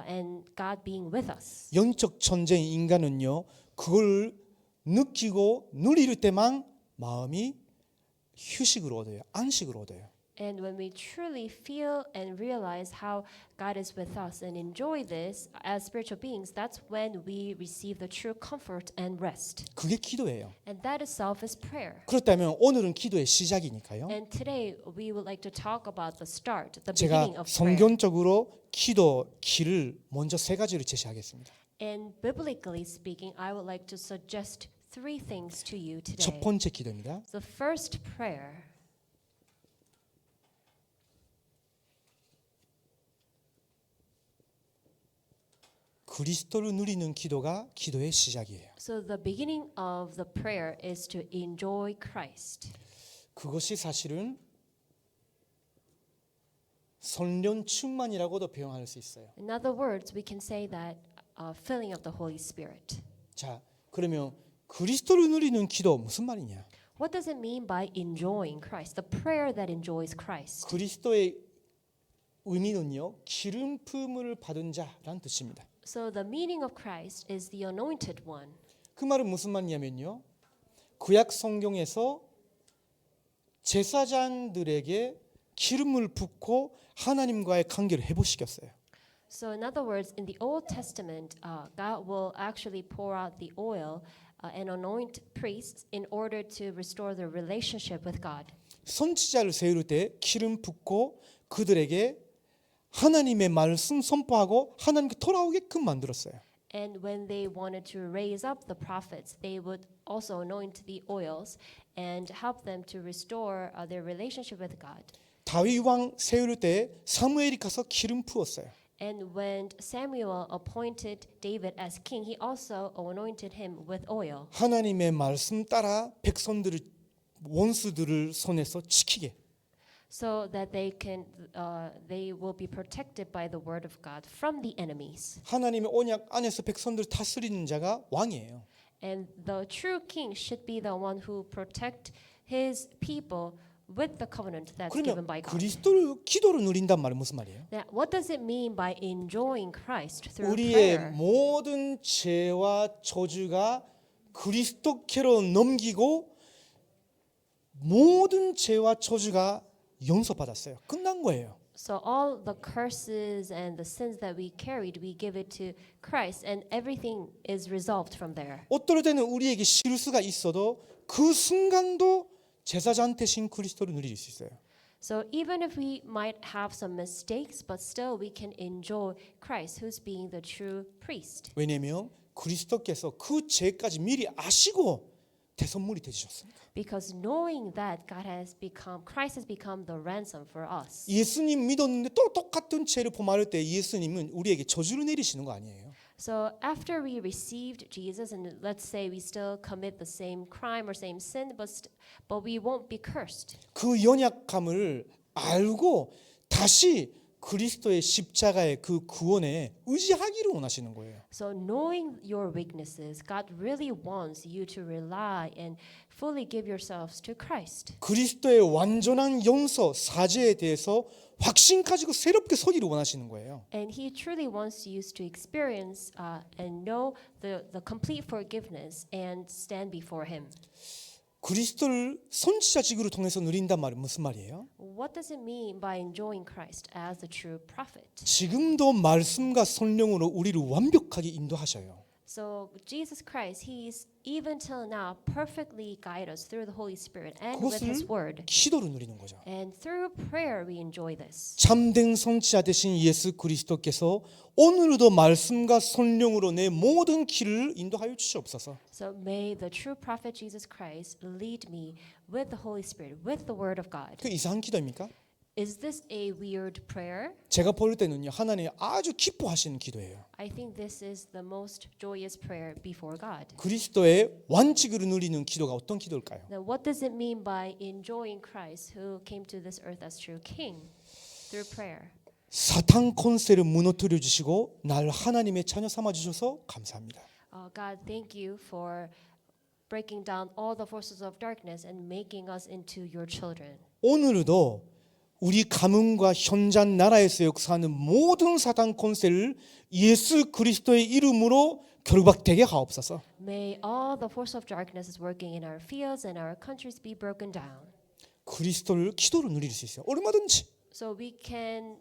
Speaker 2: and God being with us.
Speaker 1: 영적 존재인 인간은요, 그걸 느끼고 누릴 때만 마음이 휴식을 얻어요. 안식을 얻어요.
Speaker 2: And when we truly feel and realize how God is with us and enjoy this as spiritual beings, that's when we receive the true comfort and rest.
Speaker 1: 그게 기도예요.
Speaker 2: And that itself is prayer.
Speaker 1: 그렇다면 오늘은 기도의 시작이니까요.
Speaker 2: And today we would like to talk about the start, the
Speaker 1: 제가
Speaker 2: beginning of prayer.
Speaker 1: 성경적으로 기도 길을 먼저 세 가지를 제시하겠습니다.
Speaker 2: And biblically speaking, I would like to suggest three things to you today.
Speaker 1: 첫 번째 기도입니다.
Speaker 2: The first prayer,
Speaker 1: 그리스도를 누리는 기도가 기도의 시작이에요.
Speaker 2: so the beginning of the prayer is to enjoy Christ.
Speaker 1: 그것이 사실은 성령 충만이라고도 표현할 수 있어요.
Speaker 2: In other words, we can say that filling of the Holy Spirit.
Speaker 1: 자, 그러면 그리스도를 누리는 기도 무슨 말이냐?
Speaker 2: What does it mean by enjoying Christ? The prayer that enjoys Christ.
Speaker 1: 그리스도의 의미는요, 기름 부음을 받은 자라는 뜻입니다.
Speaker 2: So the meaning of Christ is the anointed one.
Speaker 1: 그 말은 무슨 말이냐면요, 구약 성경에서 제사장들에게 기름을 붓고 하나님과의 관계를 회복시켰어요.
Speaker 2: So in other words, in the Old Testament, God will actually pour out the oil and anoint priests in order to restore their relationship with God.
Speaker 1: 선지자를 세울 때 기름 붓고 그들에게 하나님의 말씀 선포하고 하나님께 돌아오게끔 만들었어요.
Speaker 2: And when they wanted to raise up the prophets, they would also anoint the oils and help them to restore their relationship with God.
Speaker 1: 다윗 왕 세울 때 사무엘이 가서 기름 부었어요.
Speaker 2: And when Samuel appointed David as king, he also anointed him with oil.
Speaker 1: 하나님의 말씀 따라 백성들을 원수들을 손에서 지키게.
Speaker 2: So that they will be protected by the word of God from the enemies.
Speaker 1: 하나님의 언약 안에서 백성들을 다스리는 자가 왕이에요.
Speaker 2: And the true king should be the one who protect his people with the covenant that's given
Speaker 1: 그러면
Speaker 2: by God.
Speaker 1: 그리스도를 기도로 누린단 말은 무슨 말이에요?
Speaker 2: Now, what does it mean by enjoying Christ through
Speaker 1: 우리의
Speaker 2: prayer?
Speaker 1: 모든 죄와 저주가 그리스도께로 넘기고 모든 죄와 저주가 용서받았어요. 끝난 거예요.
Speaker 2: So all the curses and the sins that we carried, we give it to Christ, and everything is resolved from there.
Speaker 1: 어떨 때는 우리에게 실수가 있어도 그 순간도 제사장 대신 그리스도를 누릴 수 있어요.
Speaker 2: So even if we might have some mistakes, but still we can enjoy Christ, who's being the true priest.
Speaker 1: 왜냐하면 그리스도께서 그 죄까지 미리 아시고 대선물이 되주셨습니다.
Speaker 2: Because knowing that Christ has become the ransom for us.
Speaker 1: 예수님 믿었는데 또 똑같은 죄를 범할 때 예수님은 우리에게 저주를 내리시는 거 아니에요.
Speaker 2: So after we received Jesus, and let's say we still commit the same crime or same sin, but we won't be cursed.
Speaker 1: 그 연약함을 알고 다시 그리스도의 십자가의 그 구원에 의지하기를 원하시는 거예요.
Speaker 2: So knowing your weaknesses, God really wants you to rely and fully give yourselves to Christ.
Speaker 1: 그리스도의 완전한 용서, 사죄에 대해서 확신 가지고 새롭게 서기를 원하시는 거예요.
Speaker 2: And He truly wants you to experience and know the complete forgiveness and stand before Him.
Speaker 1: 그리스도를 선지자직으로 통해서 누린단 말은 무슨 말이에요?
Speaker 2: What does it mean by enjoying Christ as the true prophet?
Speaker 1: 지금도 말씀과 성령으로 우리를 완벽하게 인도하셔요.
Speaker 2: So Jesus Christ, He's even till now perfectly guide us through the Holy Spirit and with His
Speaker 1: 그것을
Speaker 2: Word.
Speaker 1: 기도로 누리는 거죠.
Speaker 2: And through prayer we enjoy this.
Speaker 1: 참된 선지자 되신 예수 그리스도께서 오늘도 말씀과 성령으로 내 모든 길을 인도하여 주시옵소서.
Speaker 2: So may the true prophet Jesus Christ lead me with the Holy Spirit, with the Word of God.
Speaker 1: 그 이상한 기도입니까?
Speaker 2: Is this a weird prayer?
Speaker 1: 제가 볼 때는요, 하나님이 아주 기뻐하시는 기도예요.
Speaker 2: I think this is the most joyous prayer before God.
Speaker 1: 그리스도의 완직을 누리는 기도가 어떤 기도일까요?
Speaker 2: Now, what does it mean by enjoying Christ who came to this earth as true King through prayer?
Speaker 1: 사탄 권세를 무너뜨려 주시고 날 하나님의 자녀 삼아 주셔서 감사합니다.
Speaker 2: God, thank you for breaking down all the forces of darkness and making us into your children.
Speaker 1: 오늘도 우리 가문과 현장 나라에서 역사하는 모든 사탄 권세를 예수 그리스도의 이름으로 결박되게 하옵소서.
Speaker 2: May all the force of darkness is working in our fields and our countries be broken down.
Speaker 1: 그리스도를 기도로 누릴 수 있어요. 얼마든지.
Speaker 2: So we can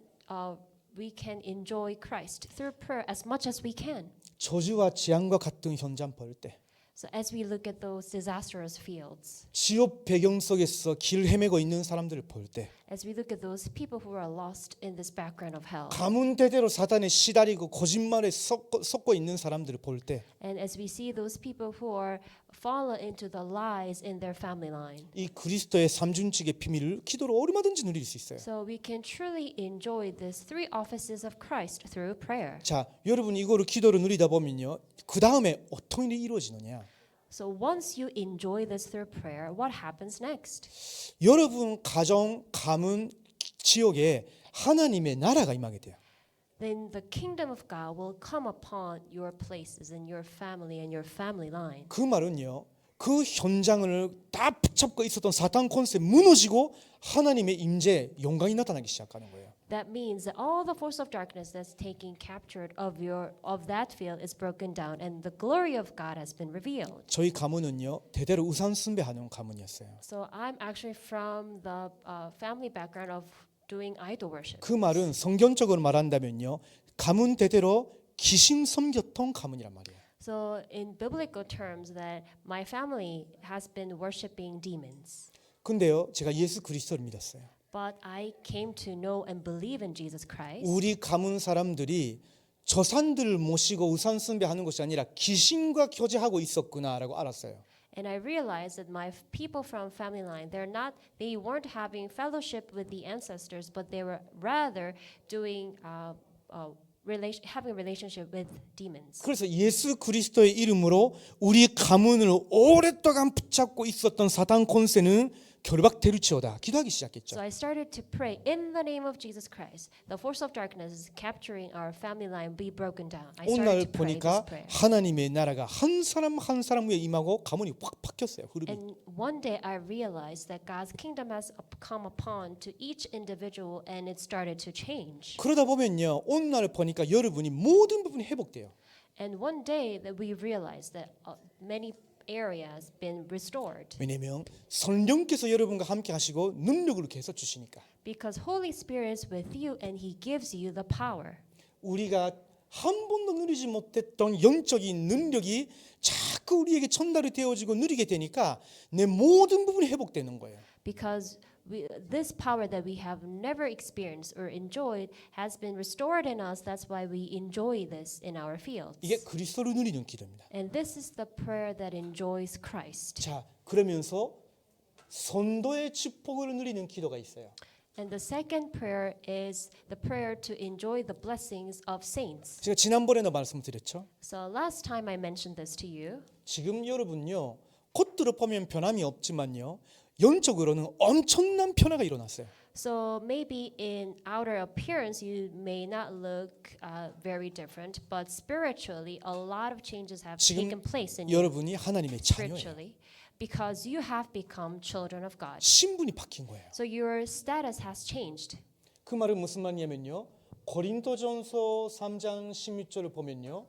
Speaker 2: enjoy Christ through prayer as much as we can.
Speaker 1: 저주와 재앙과 같은 현장 볼 때,
Speaker 2: So as we look at those disastrous fields,
Speaker 1: 지옥 배경 속에서 길 헤매고 있는 사람들을 볼 때,
Speaker 2: as we look at those people who are lost in this background of hell,
Speaker 1: 가문 대대로 사단에 시달리고 거짓말에 섞고 있는 사람들을 볼 때,
Speaker 2: and as we see those people who are fallen into the lies in their family line,
Speaker 1: 이 그리스도의 삼중직의 비밀을 기도로 얼마든지 누릴 수 있어요.
Speaker 2: so we can truly enjoy these three offices of Christ through prayer.
Speaker 1: 자, 여러분 이거를 기도로 누리다 보면요, 그 다음에 어떤 일이 이루어지느냐?
Speaker 2: So once you enjoy this through prayer, what happens next?
Speaker 1: 여러분 가정, 가문, 지역에 하나님의 나라가 임하게 돼요.
Speaker 2: Then the kingdom of God will come upon your places and your family and your family line.
Speaker 1: 그 말은요, 그 현장을 다 붙잡고 있었던 사탄 권세 무너지고 하나님의 임재, 영광이 나타나기 시작하는 거예요.
Speaker 2: that means that all the force of darkness that's taking captured of that field is broken down, and the glory of God has been revealed.
Speaker 1: 저희 가문은요 대대로 우상 숭배하는 가문이었어요.
Speaker 2: So I'm actually from the family background of doing idol worship.
Speaker 1: 그 말은 성경적으로 말한다면요 가문 대대로 귀신 섬겼던 가문이란 말이에요.
Speaker 2: So in biblical terms, that my family has been worshiping demons.
Speaker 1: 근데요 제가 예수 그리스도를 믿었어요.
Speaker 2: But I came to know and believe in Jesus Christ.
Speaker 1: 우리 가문 사람들이 저산들을 모시고 우상 숭배하는 것이 아니라 귀신과 교제하고 있었구나라고 알았어요.
Speaker 2: And I realized that my people from family line, they weren't having fellowship with the ancestors, but they were rather doing having a relationship with demons.
Speaker 1: 그래서 예수 그리스도의 이름으로 우리 가문을 오랫동안 붙잡고 있었던 사단 권세는 결박되리치어다 기도하기 시작했죠.
Speaker 2: So I started to pray in the name of Jesus Christ. The force of darkness is capturing our family line be broken down. I
Speaker 1: 오늘
Speaker 2: started to pray
Speaker 1: 보니까
Speaker 2: this prayer.
Speaker 1: 하나님의 나라가 한 사람 한 사람 위에 임하고 가문이 확 바뀌었어요. 흐름이.
Speaker 2: And one day I realized that God's kingdom has come upon to each individual, and it started to change.
Speaker 1: 그러다 보면요 오늘 보니까 여러분이 모든 부분이 회복돼요.
Speaker 2: And one day that we realized that many areas been restored
Speaker 1: 왜냐하면 성령께서 여러분과 함께 하시고 능력을 계속 주시니까.
Speaker 2: because Holy Spirit is with you and He gives you the power.
Speaker 1: 우리가 한 번도 누리지 못했던 영적인 능력이 자꾸 우리에게 전달이 되어지고 누리게 되니까 내 모든 부분이 회복되는 거예요.
Speaker 2: Because this power that we have never experienced or enjoyed has been restored in us. That's why we enjoy this in our fields.
Speaker 1: 이게 그리스도를 누리는 기도입니다.
Speaker 2: And this is the prayer that enjoys Christ.
Speaker 1: 자, 그러면서 선도의 축복을 누리는 기도가 있어요.
Speaker 2: And the second prayer is the prayer to enjoy the blessings of saints.
Speaker 1: 제가 지난번에도 말씀드렸죠.
Speaker 2: So last time I mentioned this to you.
Speaker 1: 지금 여러분요. 겉으로 보면 변함이 없지만요. 영적으로는 엄청난 변화가 일어났어요.
Speaker 2: So maybe in outer appearance you may not look very different, but spiritually a lot of changes have
Speaker 1: 지금
Speaker 2: taken place in you
Speaker 1: 여러분이 하나님의 자녀예요.
Speaker 2: spiritually because you have become children of God.
Speaker 1: 신분이 바뀐 거예요.
Speaker 2: So your status has changed.
Speaker 1: 그 말은 무슨 말이냐면요. 고린도전서 3장 16절을 보면요.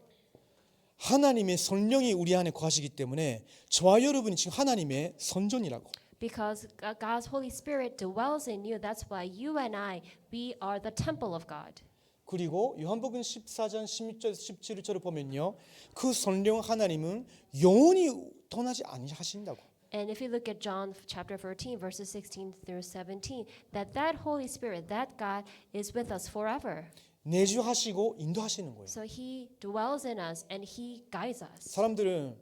Speaker 1: 하나님의 성령이 우리 안에 거하시기 때문에 저와 여러분이 지금 하나님의 선전이라고.
Speaker 2: Because God's Holy Spirit dwells in you, that's why you and I, we are the temple of God.
Speaker 1: 그리고 요한복음 14장 16절 17절을 보면요. 그 성령 하나님은 영원히 떠나지 아니하신다고.
Speaker 2: And if you look at John chapter 13 verses 16 through 17, that Holy Spirit, that God is with us forever.
Speaker 1: 내주하시고 인도하시는 거예요.
Speaker 2: So he dwells in us and he guides us.
Speaker 1: 사람들은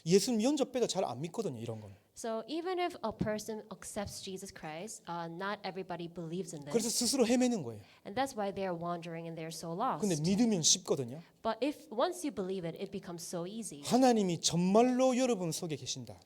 Speaker 1: 예수님 연접해도 잘 안 믿거든요. 이런 건.
Speaker 2: So even if a person accepts Jesus Christ, not everybody believes in
Speaker 1: 그래서
Speaker 2: this.
Speaker 1: 스스로 헤매는 거예요.
Speaker 2: And that's why they're wandering and they're so lost.
Speaker 1: 근데 믿으면 쉽거든요.
Speaker 2: But if once you believe it, it becomes so easy.
Speaker 1: 하나님이 정말로 여러분 속에 계신다.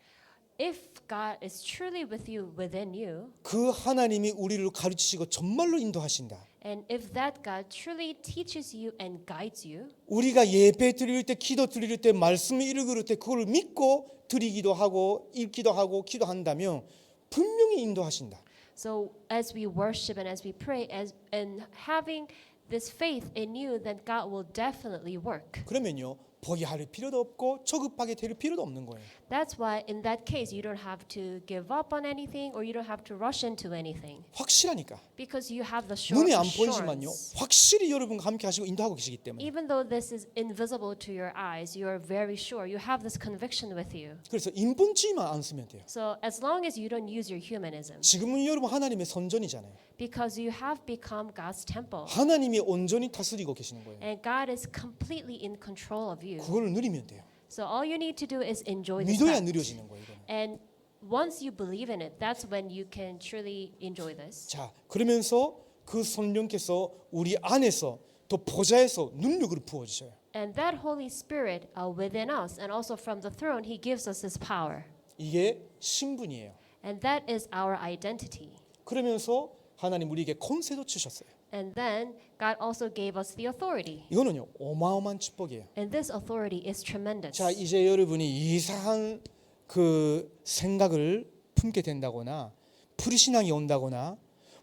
Speaker 2: If God is truly with you, within you,
Speaker 1: 그 하나님이 우리를 가르치시고 정말로 인도하신다.
Speaker 2: and if that God truly teaches you and guides you,
Speaker 1: 우리가 예배 드릴 때 기도 드릴 때 말씀을 읽을 때 그걸 믿고 드리기도 하고 읽기도 하고 기도한다면 분명히 인도하신다.
Speaker 2: so as we worship and as we pray, and having this faith in you, then God will definitely work.
Speaker 1: 그러면요. 포기할 필요도 없고 조급하게 될 필요도 없는 거예요.
Speaker 2: That's why in that case you don't have to give up on anything or you don't have to rush into anything
Speaker 1: 확실하니까.
Speaker 2: because you have the
Speaker 1: 눈에 안 보이지만요.
Speaker 2: assurance.
Speaker 1: 확실히 여러분과 함께 하시고 인도하고 계시기 때문에.
Speaker 2: Even though this is invisible to your eyes, you are very sure. You have this conviction with you.
Speaker 1: 그래서 인본주의만 안 쓰면 돼요.
Speaker 2: So as long as you don't use your humanism,
Speaker 1: 지금은 여러분 하나님의 선전이잖아요.
Speaker 2: because you have become God's temple
Speaker 1: 하나님이 온전히 다스리고 계시는 거예요.
Speaker 2: and God is completely in control of you.
Speaker 1: 그걸 누리면 돼요.
Speaker 2: So all you need to do is enjoy this
Speaker 1: 믿어야
Speaker 2: fact.
Speaker 1: 누려지는 거예요. 이거는.
Speaker 2: And once you believe in it, that's when you can truly enjoy this.
Speaker 1: 자, 그러면서 그 성령께서 우리 안에서 또 보좌에서 능력을 부어 주셔요.
Speaker 2: And that Holy Spirit within us and also from the throne, He gives us His power.
Speaker 1: 이게 신분이에요.
Speaker 2: And that is our identity.
Speaker 1: 그러면서 하나님 우리에게 권세도 주셨어요.
Speaker 2: And then God also gave us the authority.
Speaker 1: 이거는요 어마어마한 축복이에요.
Speaker 2: And this authority is tremendous.
Speaker 1: 자, 이제 여러분이 이상한 그 생각을 품게 된다거나 불신앙이 온다거나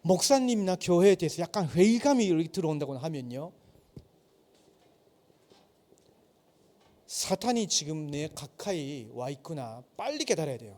Speaker 1: 목사님이나 교회에 대해서 약간 회의감이 이렇게 들어온다고 하면요, 사탄이 지금 내 가까이 와 있구나, 빨리 깨달아야 돼요.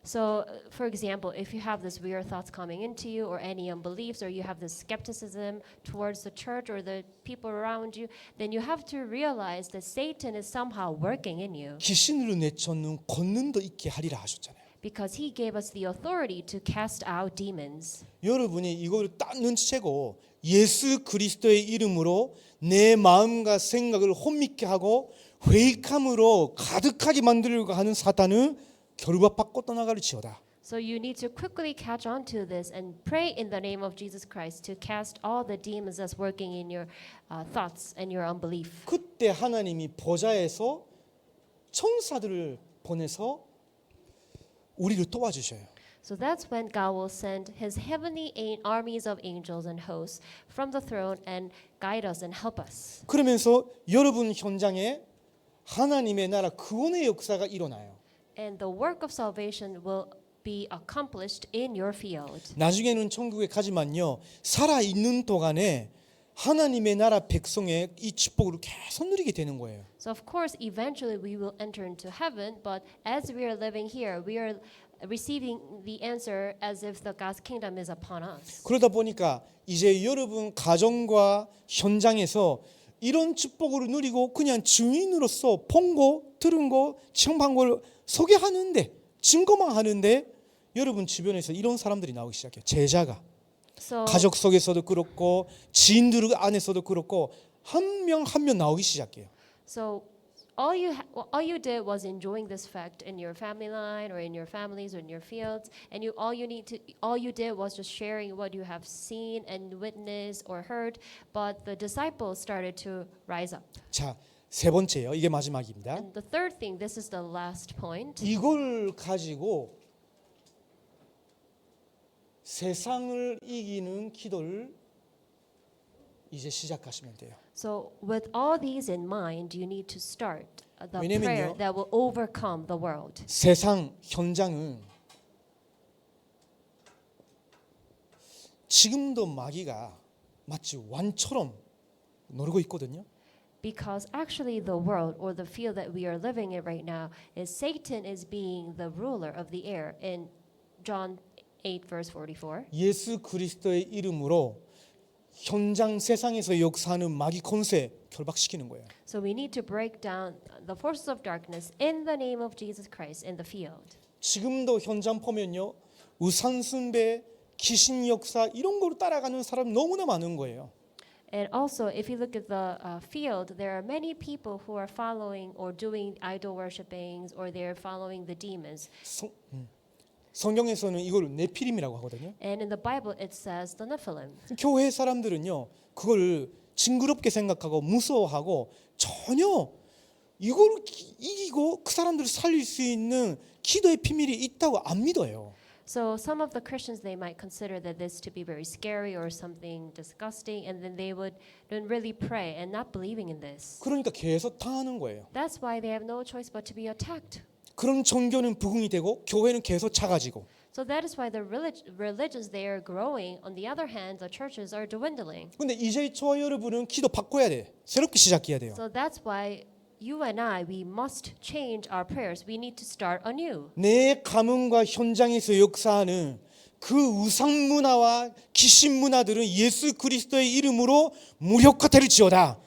Speaker 2: So, for example, if you have this weird thoughts coming into you, or any unbeliefs, or you have this skepticism towards the church or the people around you, then you have to realize that Satan is somehow working in you,
Speaker 1: 귀신으로 내쫓는 권능도 있게 하리라 하셨잖아요.
Speaker 2: because he gave us the authority to cast out demons.
Speaker 1: 여러분이 이거를 딱 눈치채고 예수 그리스도의 이름으로 내 마음과 생각을 혼미케 하고 회의감으로 가득하게 만들려고 하는 사탄은 결박받고 떠나가리치어다.
Speaker 2: So you need to quickly catch on to this and pray in the name of Jesus Christ to cast all the demons that's working in your thoughts and your unbelief.
Speaker 1: 그때 하나님이 보좌에서 천사들을 보내서 우리를 도와주셔요.
Speaker 2: So that's when God will send his heavenly armies of angels and hosts from the throne and guide us and help us.
Speaker 1: 그러면서 여러분 현장에 하나님의 나라 구원의 역사가 일어나요.
Speaker 2: And the work of salvation will be accomplished in your field.
Speaker 1: 나중에는 천국에 가지만요, 살아 있는 동안에 하나님의 나라 백성의 이 축복을 계속 누리게 되는 거예요.
Speaker 2: So of course, eventually we will enter into heaven, but as we are living here, we are receiving the answer as if the God's kingdom is upon us.
Speaker 1: 그러다 보니까 이제 여러분 가정과 현장에서 이런 축복을 누리고 그냥 증인으로서 본 거, 들은 거, 청한 걸 소개하는데, 증거만 하는데 여러분 주변에서 이런 사람들이 나오기 시작해요. 제자가.
Speaker 2: So
Speaker 1: 가족 속에서도 그렇고 지인들 안에서도 그렇고 한 명 한 명 나오기 시작해요.
Speaker 2: So all you did was enjoying this fact in your family line or in your families or in your fields, and all you did was just sharing what you have seen and witnessed or heard. But the disciples started to rise up.
Speaker 1: 자, 세 번째요. 이게 마지막입니다.
Speaker 2: And the third thing, this is the last point.
Speaker 1: 이걸 가지고 세상을 이기는 기도를 이제 시작하시면 돼요.
Speaker 2: So with all these in mind, you need to start the
Speaker 1: 왜냐면요.
Speaker 2: prayer that will overcome the world.
Speaker 1: 세상 현장은 지금도 마귀가 마치 왕처럼 노리고 있거든요.
Speaker 2: Because actually the world or the field that we are living in right now is Satan is being the ruler of the air in John 8 verse 44.
Speaker 1: 예수 그리스도의 이름으로 현장 세상에서 역사하는 마귀 권세 결박시키는 거예요.
Speaker 2: So we need to break down the forces of darkness in the name of Jesus Christ in the field.
Speaker 1: 지금도 현장 보면요, 우상 숭배, 귀신 역사 이런 거로 따라가는 사람 너무나 많은 거예요.
Speaker 2: And also, if you look at the field, there are many people who are following or doing idol worshipings, or they're following the demons.
Speaker 1: 성경에서는 이걸 네피림이라고 하거든요.
Speaker 2: And in the Bible, it says the Nephilim.
Speaker 1: 교회 사람들은요, 그걸 징그럽게 생각하고 무서워하고 전혀 이걸 이기고 그 사람들을 살릴 수 있는 기도의 비밀이 있다고 안 믿어요.
Speaker 2: So some of the Christians, they might consider that this to be very scary or something disgusting, and then they would don't really pray and not believing in this.
Speaker 1: 그러니까 계속 당하는 거예요.
Speaker 2: That's why they have no choice but to be attacked.
Speaker 1: 그런 종교는 부흥이 되고 교회는 계속 작아지고.
Speaker 2: So that is why the religions, they are growing. On the other hand, the churches are dwindling.
Speaker 1: 근데 이제 저와 여러분은 기도 바꿔야 돼. 새롭게 시작해야 돼요.
Speaker 2: So that's why you and I, we must change our prayers. We need to start anew.
Speaker 1: 내 가문과 현장에서 역사하는 그 우상 문화와 귀신 문화들은 예수 그리스도의 이름으로 무력화될지어다.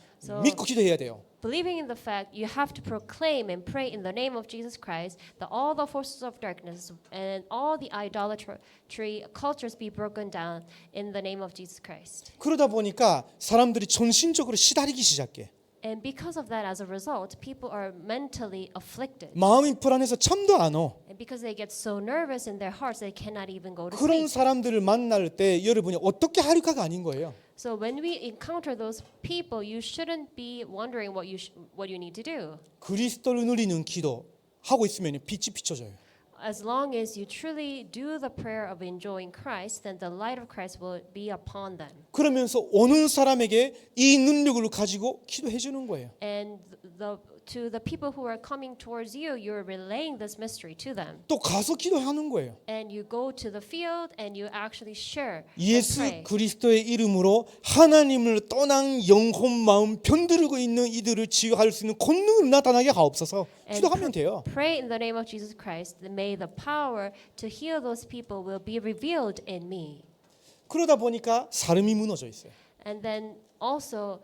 Speaker 1: 믿고 기도해야 돼요.
Speaker 2: Believing in the fact, you have to proclaim and pray in the name of Jesus Christ that all the forces of darkness and all the idolatry cultures be broken down in the name of Jesus Christ.
Speaker 1: 그러다 보니까 사람들이 정신적으로 시달리기 시작해.
Speaker 2: And because of that, as a result, people are mentally afflicted.
Speaker 1: 마음이 불안해서 잠도 안 와.
Speaker 2: And because they get so nervous in their hearts, they cannot even go to
Speaker 1: 그런
Speaker 2: sleep.
Speaker 1: 사람들을 만날 때 여러분이 어떻게 하릴까가 아닌 거예요.
Speaker 2: So when we encounter those people, you shouldn't be wondering what you need to do.
Speaker 1: 그리스도를 누리는 기도 하고 있으면 빛이 비춰져요.
Speaker 2: As long as you truly do the prayer of enjoying Christ, then the light of Christ will be upon them.
Speaker 1: 그러면서 오는 사람에게 이 능력을 가지고 기도해 주는 거예요.
Speaker 2: And the to the people who are coming towards you, you're relaying this mystery to them.
Speaker 1: 또 가서 기도하는 거예요.
Speaker 2: And you go to the field and you actually share and
Speaker 1: 예수
Speaker 2: pray.
Speaker 1: 그리스도의 이름으로 하나님을 떠난 영혼 마음 변두르고 있는 이들을 치유할 수 있는 권능을 나타나게 하옵소서. 기도하면 돼요.
Speaker 2: Pray in the name of Jesus Christ. That may the power to heal those people will be revealed in me.
Speaker 1: 그러다 보니까 사람이 무너져 있어요.
Speaker 2: And then also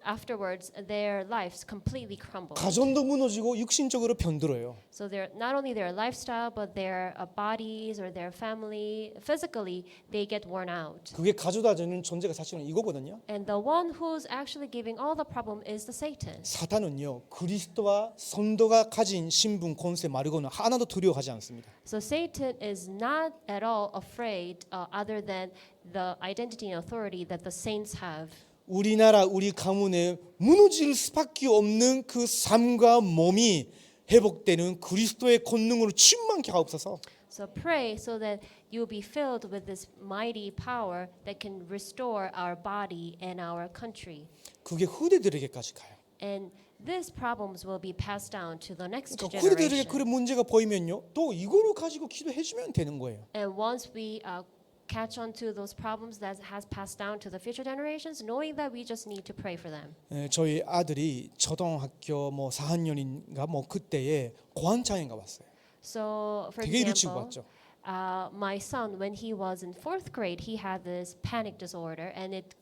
Speaker 2: afterwards their lives completely crumble.
Speaker 1: 가정도 무너지고 육신적으로 변들어요.
Speaker 2: So they're not only their lifestyle but their bodies or their family physically they get worn out.
Speaker 1: 그게 가져다 주는 존재가 사실은 이거거든요.
Speaker 2: And the one who's actually giving all the problem is the Satan.
Speaker 1: 사탄은요 그리스도와 성도가 가진 신분 권세 말고는 하나도 두려워하지 않습니다.
Speaker 2: So Satan is not at all afraid other than the identity and authority that the saints have.
Speaker 1: 우리나라 우리 가문에 무너질 수밖에 없는 그 삶과 몸이 회복되는 그리스도의 권능으로 충만케 하옵소서.
Speaker 2: So pray so that you'll be filled with this mighty power that can restore our body and our country.
Speaker 1: 그게 후대들에게까지 가요.
Speaker 2: And these problems will be passed down to the next
Speaker 1: 그러니까 후대들에게
Speaker 2: generation.
Speaker 1: 그런 문제가 보이면요, 또 이거를 가지고 기도해주면 되는 거예요.
Speaker 2: And once we catch on to those problems that has passed down to the future generations, knowing that we just need to pray for them.
Speaker 1: 저희 아들이 초등학교 뭐 4학년인가 뭐 그때에 고환장애가 왔어요.
Speaker 2: So, for
Speaker 1: 되게 일찍
Speaker 2: example,
Speaker 1: 왔죠.
Speaker 2: my son, when he was in 4th grade, he had this panic disorder, and it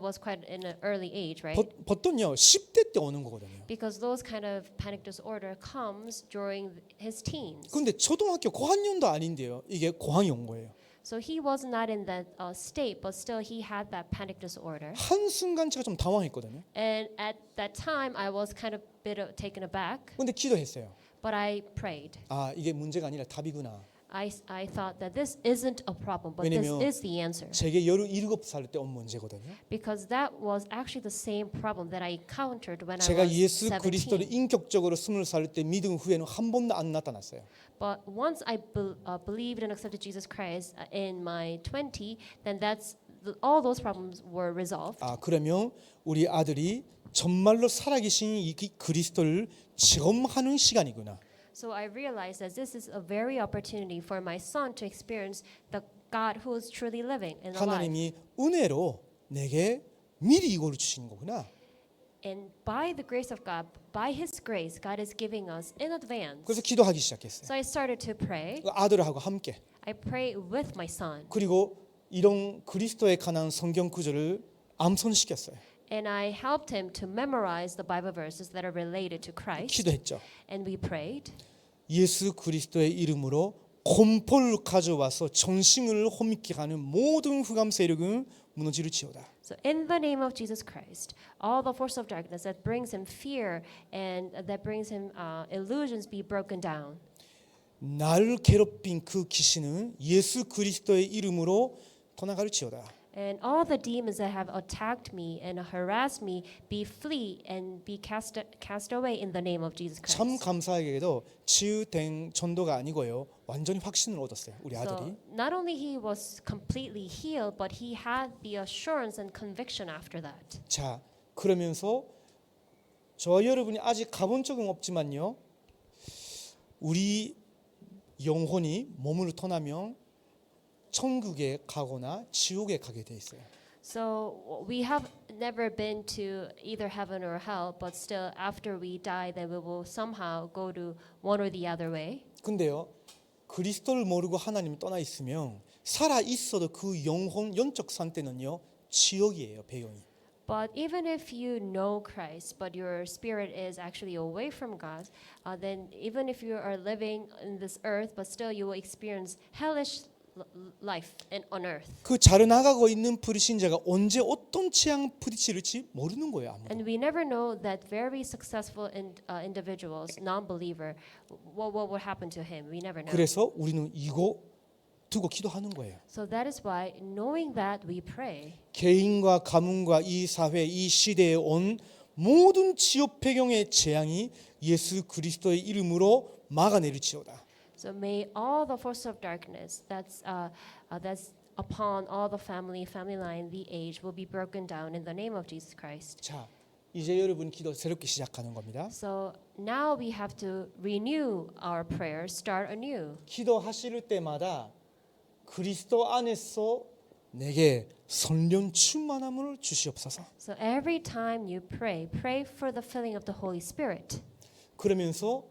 Speaker 2: was quite in an early age, right?
Speaker 1: 보통요 10대 때 오는 거거든요.
Speaker 2: Because those kind of panic disorder comes during his teens.
Speaker 1: 근데 초등학교 고학년도 아닌데요, 이게 고항이 온 거예요.
Speaker 2: So he was not in that state, but still he had that panic disorder.
Speaker 1: 한 순간 제가 좀 당황했거든요.
Speaker 2: And at that time, I was kind of taken aback,
Speaker 1: 근데 기도했어요.
Speaker 2: but I prayed.
Speaker 1: 아 이게 문제가 아니라 답이구나.
Speaker 2: I thought that this isn't a problem, but
Speaker 1: 왜냐면
Speaker 2: this is the answer.
Speaker 1: 제게 17살 때 온 문제거든요.
Speaker 2: Because that was actually the same problem that I encountered when I
Speaker 1: 제가
Speaker 2: was
Speaker 1: 예수 그리스도를
Speaker 2: 17.
Speaker 1: 인격적으로 20살 때 믿은 후에는 한 번도 안 나타났어요.
Speaker 2: But once I believed and accepted Jesus Christ in my 20, then all those problems were resolved.
Speaker 1: 아 그러면 우리 아들이 정말로 살아계신 이 그리스도를 체험하는 시간이구나.
Speaker 2: So I realized that this is a very opportunity for my son to experience the God who is truly living and alive.
Speaker 1: 하나님이 은혜로 내게 미리 이걸 주시는 거구나.
Speaker 2: And by the grace of God, by His grace, God is giving us in advance.
Speaker 1: 그래서 기도하기 시작했어요.
Speaker 2: So I started to pray.
Speaker 1: 아들하고 함께.
Speaker 2: I pray with my son.
Speaker 1: 그리고 이런 그리스도에 관한 성경 구절을 암송시켰어요.
Speaker 2: And I helped him to memorize the Bible verses that are related to Christ.
Speaker 1: 기도했죠.
Speaker 2: And we prayed.
Speaker 1: 예수 그리스도의 이름으로 공포를 가져와서 정신을 혼미케 하는 모든 흑암 세력은 무너지를지어다.
Speaker 2: So in the name of Jesus Christ, all the force of darkness that brings him fear and that brings him illusions be broken down.
Speaker 1: 나를 괴롭힌 그 귀신은 예수 그리스도의 이름으로 떠나갈지어다.
Speaker 2: And all the demons that have attacked me and harassed me be flee and be cast away in the name of Jesus Christ.
Speaker 1: 참 감사하게도 치유된 전도가 아니고요. 완전히 확신을 얻었어요. 우리 아들이.
Speaker 2: So not only he was completely healed, but he had the assurance and conviction after that.
Speaker 1: 자, 그러면서 저와 여러분이 아직 가본 적은 없지만요. 우리 영혼이 몸으로 떠나면 천국에 가거나 지옥에 가게 돼 있어요.
Speaker 2: So we have never been to either heaven or hell, but still after we die, then we will somehow go to one or the other way.
Speaker 1: 근데요. 그리스도를 모르고 하나님 떠나 있으면 살아 있어도 그 영혼 영적 상태는요. 지옥이에요, 배경이.
Speaker 2: But even if you know Christ, but your spirit is actually away from God, then even if you are living in this earth, but still you will experience hellish life on earth.
Speaker 1: 그 자라나가고 있는 불신자가 언제 어떤 재앙 부딪힐지 모르는 거예요, 아무도.
Speaker 2: And we never know that very successful individuals, non-believer, what will happen to him. We never know.
Speaker 1: 그래서 우리는 이거 두고 기도하는 거예요.
Speaker 2: So that is why, knowing that, we pray.
Speaker 1: 개인과 가문과 이 사회, 이 시대에 온 모든 지옥 배경의 재앙이 예수 그리스도의 이름으로 막아내릴지어다.
Speaker 2: So may all the force of darkness that's upon all the family line, the age will be broken down in the name of Jesus Christ.
Speaker 1: 자, 이제 여러분 기도 새롭게 시작하는 겁니다.
Speaker 2: So now we have to renew our prayer, start anew.
Speaker 1: 기도하실 때마다 그리스도 안에서 내게 성령 충만함을 주시옵소서.
Speaker 2: So every time you pray, pray for the filling of the Holy Spirit.
Speaker 1: 그러면서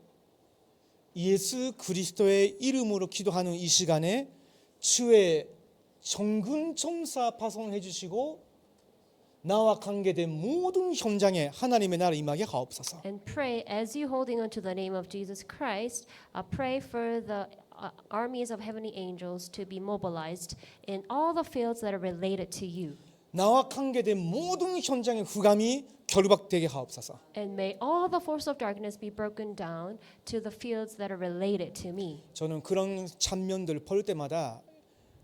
Speaker 1: 예수 그리스도의 이름으로 기도하는 이 시간에 주의 정근 정사 파송해 주시고 나와 관계된 모든 현장에 하나님의 나라 임하게 하옵소서.
Speaker 2: And pray as you holding on to the name of Jesus Christ. Pray for the armies of heavenly angels to be mobilized in all the fields that are related to you.
Speaker 1: 나와 관계된 모든 현장의 흑암이 결박되게 하옵소서.
Speaker 2: And may all the force of darkness be broken down to the fields that are related to me.
Speaker 1: 저는 그런 장면들 볼 때마다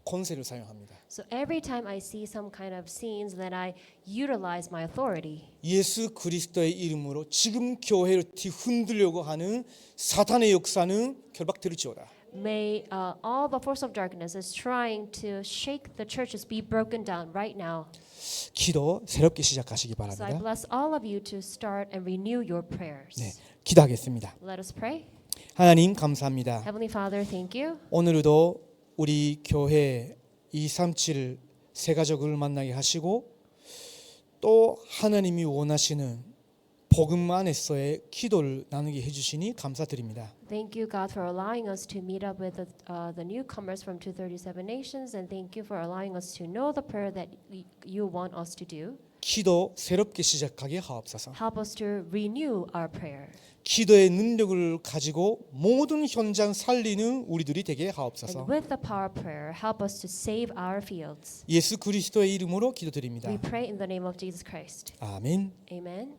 Speaker 1: 권세를 사용합니다.
Speaker 2: So every time I see some kind of scenes, then I utilize my authority.
Speaker 1: 예수 그리스도의 이름으로 지금 교회를 뒤흔들려고 하는 사탄의 역사는 결박될지어다.
Speaker 2: May all the force of darkness is trying to shake the churches be broken down right now.
Speaker 1: 기도 새롭게 시작하시기
Speaker 2: So I
Speaker 1: 바랍니다.
Speaker 2: bless all of you to start and renew your prayers.
Speaker 1: 네, 기도하겠습니다.
Speaker 2: Let us pray.
Speaker 1: 하나님 감사합니다.
Speaker 2: Heavenly Father, thank you.
Speaker 1: 오늘도 우리 교회 237 새가족을 만나게 하시고 또 하나님이 원하시는 복음 안에서의 기도를 나누게 해주시니 감사드립니다.
Speaker 2: Thank you, God, for allowing us to meet up with the newcomers from 237 nations, and thank you for allowing us to know the prayer that you want us to do.
Speaker 1: 기도 새롭게 시작하게 하옵소서.
Speaker 2: Help us to renew our prayer.
Speaker 1: 기도의 능력을 가지고 모든 현장 살리는 우리들이 되게 하옵소서.
Speaker 2: And with the power of prayer, help us to save our fields.
Speaker 1: 예수 그리스도의 이름으로 기도드립니다.
Speaker 2: We pray in the name of Jesus Christ.
Speaker 1: 아멘.
Speaker 2: Amen.